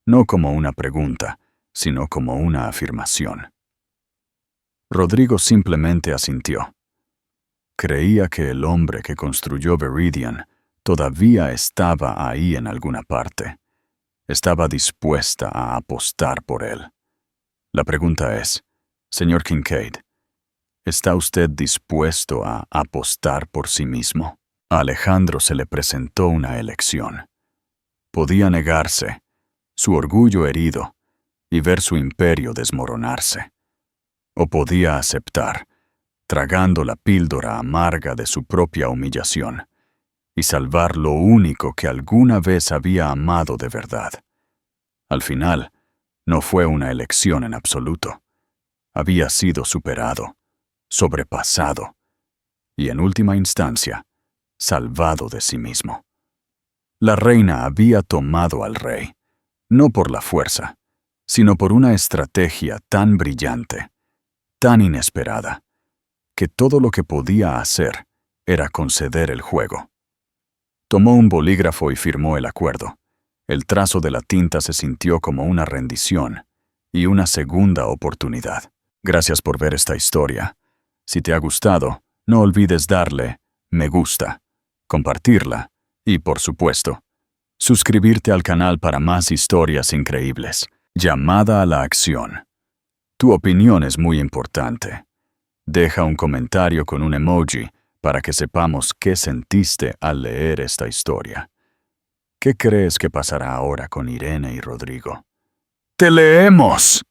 no como una pregunta, sino como una afirmación. Rodrigo simplemente asintió. Creía que el hombre que construyó Veridian todavía estaba ahí en alguna parte. Estaba dispuesta a apostar por él. La pregunta es, señor Kincaid, ¿está usted dispuesto a apostar por sí mismo? A Alejandro se le presentó una elección. Podía negarse, su orgullo herido, y ver su imperio desmoronarse. o podía aceptar, tragando la píldora amarga de su propia humillación, y salvar lo único que alguna vez había amado de verdad. Al final, no fue una elección en absoluto. Había sido superado, sobrepasado, y en última instancia, salvado de sí mismo. La reina había tomado al rey, no por la fuerza, sino por una estrategia tan brillante, tan inesperada, que todo lo que podía hacer era conceder el juego. Tomó un bolígrafo y firmó el acuerdo. El trazo de la tinta se sintió como una rendición y una segunda oportunidad. Gracias por ver esta historia. Si te ha gustado, no olvides darle me gusta, compartirla y, por supuesto, suscribirte al canal para más historias increíbles. Llamada a la acción. Tu opinión es muy importante. Deja un comentario con un emoji para que sepamos qué sentiste al leer esta historia. ¿Qué crees que pasará ahora con Irene y Rodrigo? ¡Te leemos!